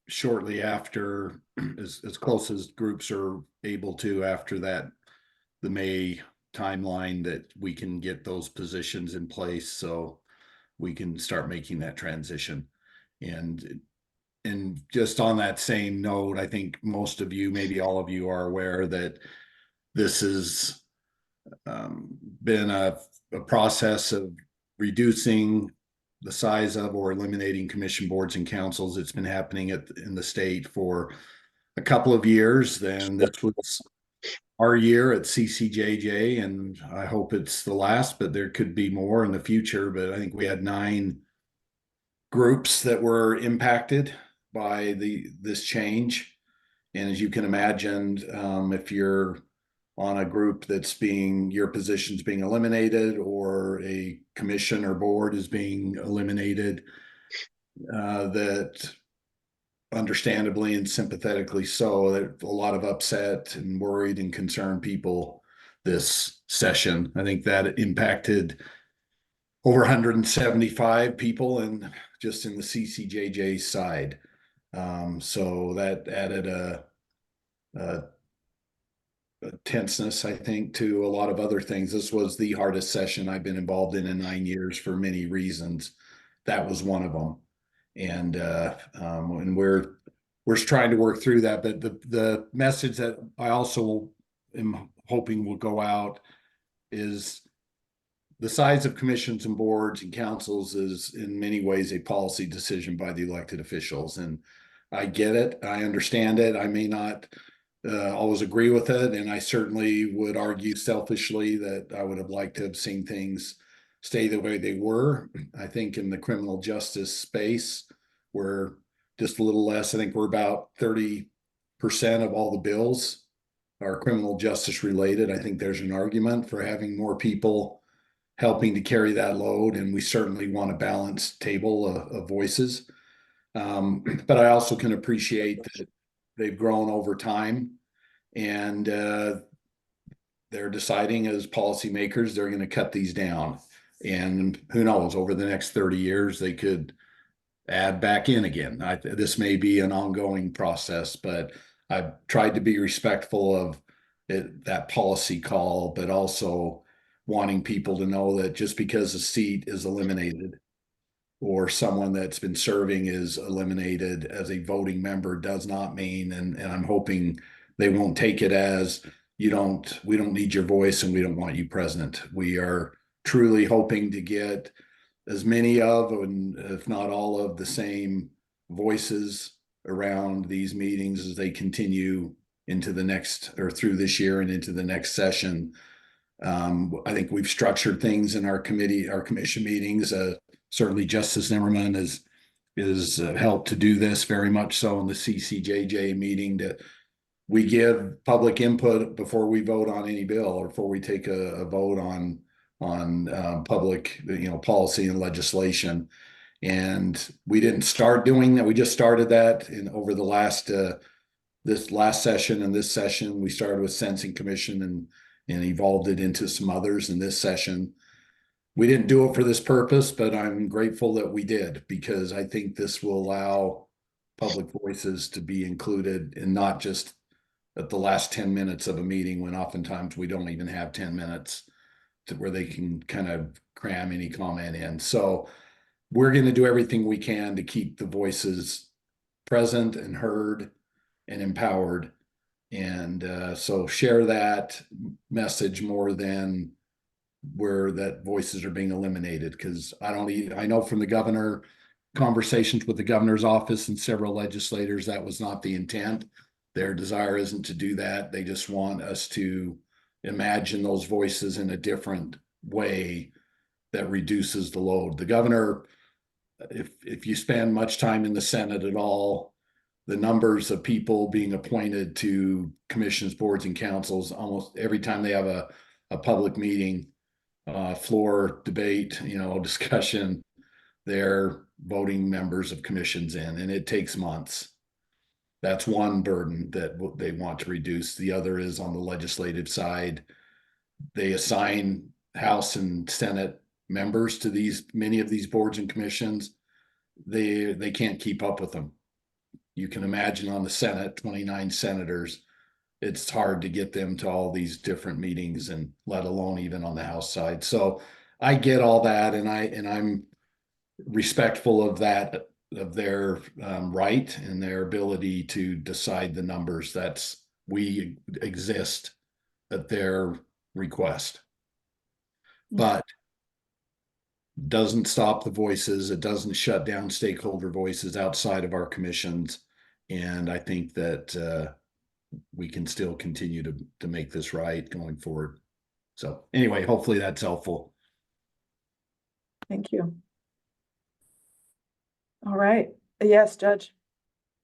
shortly after, as close as groups are able to after that, the May timeline, that we can get those positions in place so we can start making that transition. And just on that same note, I think most of you, maybe all of you, are aware that this has been a process of reducing the size of or eliminating commission boards and councils. It's been happening in the state for a couple of years. Then this was our year at CCJJ, and I hope it's the last, but there could be more in the future. But I think we had 9 groups that were impacted by this change. And as you can imagine, if you're on a group that's your position's being eliminated, or a commission or board is being eliminated, that understandably and sympathetically so, that a lot of upset and worried and concerned people this session. I think that impacted over 175 people and just in the CCJJ side. So that added a tenseness, I think, to a lot of other things. This was the hardest session I've been involved in 9 years for many reasons. That was one of them. And we're trying to work through that. But the message that I also am hoping will go out is the size of commissions and boards and councils is in many ways a policy decision by the elected officials. And I get it. I understand it. I may not always agree with it. And I certainly would argue selfishly that I would have liked to have seen things stay the way they were. I think in the criminal justice space, we're just a little less. I think we're about 30% of all the bills are criminal justice related. I think there's an argument for having more people helping to carry that load, and we certainly want a balanced table of voices. But I also can appreciate that they've grown over time, and they're deciding as policymakers they're going to cut these down. And who knows, over the next 30 years, they could add back in again. This may be an ongoing process, but I've tried to be respectful of that policy call, but also wanting people to know that just because a seat is eliminated or someone that's been serving is eliminated as a voting member does not mean, and I'm hoping they won't take it as we don't need your voice and we don't want you present. We are truly hoping to get as many of, and if not all of, the same voices around these meetings as they continue into the next, or through this year and into the next session. I think we've structured things in our commission meetings. Certainly Justice Zimmerman is helped to do this very much so in the CCJJ meeting, that we give public input before we vote on any bill or before we take a vote on public, policy and legislation. And we didn't start doing that. We just started that over the last, this last session and this session. We started with Sentencing Commission and evolved it into some others in this session. We didn't do it for this purpose, but I'm grateful that we did, because I think this will allow public voices to be included, and not just at the last 10 minutes of a meeting, when oftentimes we don't even have 10 minutes to where they can kind of cram any comment in. So we're going to do everything we can to keep the voices present and heard, and empowered. And so share that message more than where that voices are being eliminated. Because I know from the governor, conversations with the governor's office and several legislators, that was not the intent. Their desire isn't to do that. They just want us to imagine those voices in a different way that reduces the load. The governor, if you spend much time in the Senate at all, the numbers of people being appointed to commissions, boards, and councils, almost every time they have a public meeting, floor debate, discussion, they're voting members of commissions in, and it takes months. That's one burden that they want to reduce. The other is on the legislative side. They assign House and Senate members to many of these boards and commissions. They can't keep up with them. You can imagine on the Senate, 29 senators, it's hard to get them to all these different meetings, and let alone even on the House side. So I get all that, and I'm respectful of that, of their right and their ability to decide the numbers. We exist at their request, but doesn't stop the voices. It doesn't shut down stakeholder voices outside of our commissions. And I think that we can still continue to make this right going forward. So anyway, hopefully that's helpful. Thank you. All right. Yes, Judge.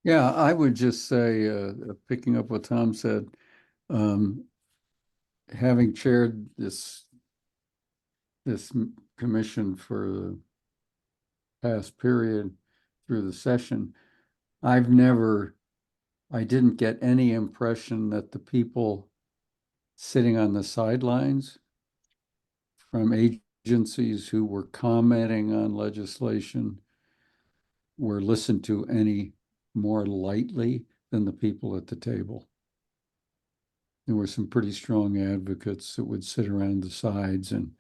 Yeah, I would just say, picking up what Tom said, having chaired this commission for the past period through the session, I didn't get any impression that the people sitting on the sidelines from agencies who were commenting on legislation were listened to any more lightly than the people at the table. There were some pretty strong advocates that would sit around the sides and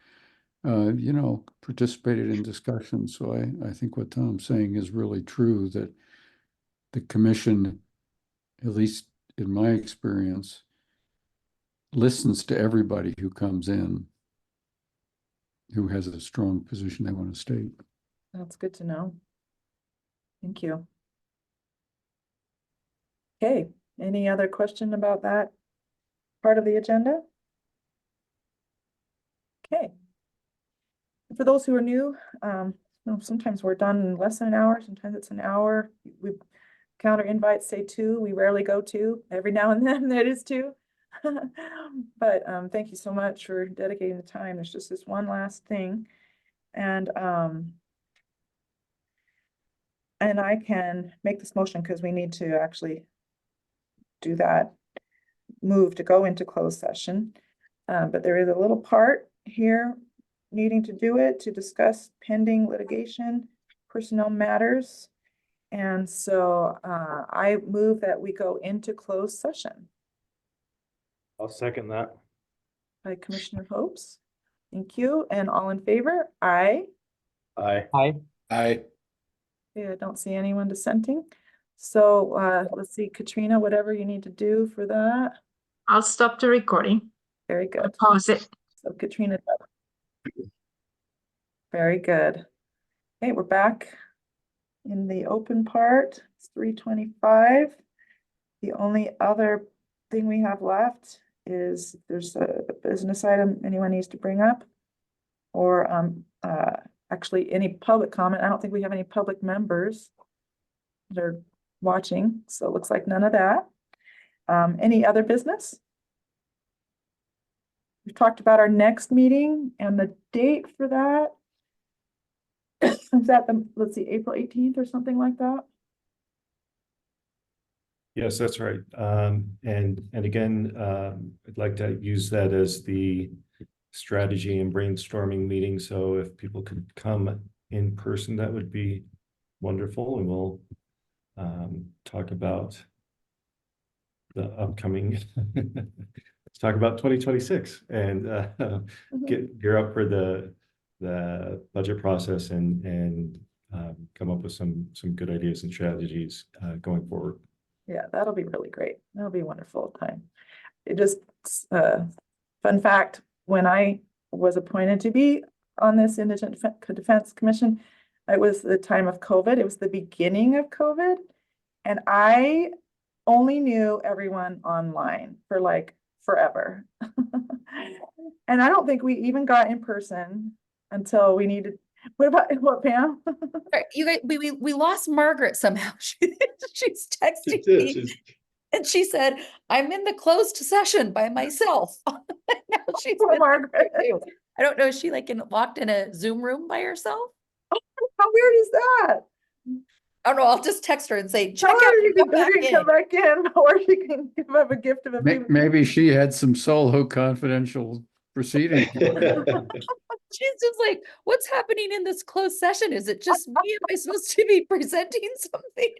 participated in discussions. So I think what Tom's saying is really true, that the commission, at least in my experience, listens to everybody who comes in who has a strong position they want to state. That's good to know. Thank you. Okay, any other question about that part of the agenda? Okay. For those who are new, sometimes we're done in less than an hour, sometimes it's an hour. We counter invites say 2, we rarely go 2. Every now and then that is 2. But thank you so much for dedicating the time. There's just this one last thing. And I can make this motion because we need to actually do that move to go into closed session. But there is a little part here needing to do it to discuss pending litigation, personnel matters. And so I move that we go into closed session. I'll second that. By Commissioner Hopes. Thank you. And all in favor? Aye. Aye. Aye. Aye. Okay, I don't see anyone dissenting. So let's see, Katrina, whatever you need to do for that. I'll stop the recording. Very good. Pause it. So Katrina. Very good. Okay, we're back in the open part. It's 3:25. The only other thing we have left is there's a business item anyone needs to bring up, or actually any public comment. I don't think we have any public members that are watching, so it looks like none of that. Any other business? We've talked about our next meeting and the date for that. Is that let's see, April 18th or something like that? Yes, that's right. And again, I'd like to use that as the strategy and brainstorming meeting. So if people could come in person, that would be wonderful. And we'll talk about the upcoming, let's talk about 2026 and gear up for the budget process and come up with some good ideas and strategies going forward. Yeah, that'll be really great. That'll be a wonderful time. It just, fun fact, when I was appointed to be on this Indigent Defense Commission, it was the time of COVID. It was the beginning of COVID. And I only knew everyone online for like forever. And I don't think we even got in person until we needed. What, Pam? Sorry, you guys, we lost Margaret somehow. She's texting It is, me it's- and she said, I'm in the closed session by myself. Now she's Poor been there Margaret. too. I don't know, is she like locked in a Zoom room by herself? How weird is that? I don't know, I'll just text her and say, check Tell out, her you come can back come in. back in, or she can give up a gift of a few. Maybe she had some solo confidential proceedings. She's just like, what's happening in this closed session? Is it just me? Am I supposed to be presenting something?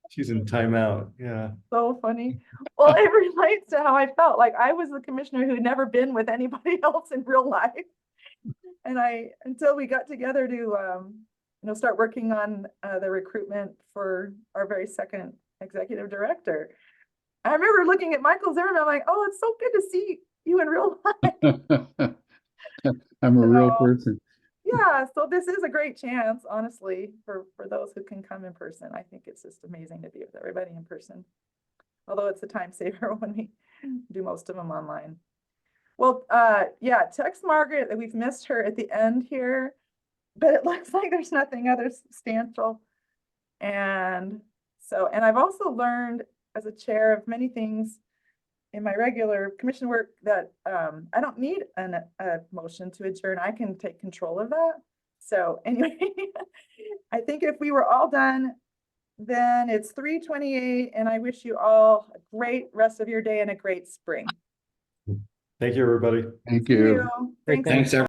She's in timeout. Yeah. So funny. Well, it relates to how I felt. Like I was the commissioner who had never been with anybody else in real life. And until we got together to, start working on the recruitment for our very second executive director. I remember looking at Michael Zimmerman, I'm like, oh, it's so good to see you in real life. I'm a real So, person. yeah, so this is a great chance, honestly, for those who can come in person. I think it's just amazing to be with everybody in person. Although it's a time saver when we do most of them online. Well, yeah, text Margaret that we've missed her at the end here, but it looks like there's nothing other substantial. And I've also learned as a chair of many things in my regular commission work that I don't need a motion to adjourn. I can take control of that. So anyway, I think if we were all done, then it's 3:28, and I wish you all a great rest of your day and a great spring. Thank you, everybody. Thank See you. you. Thanks. Thanks, everyone.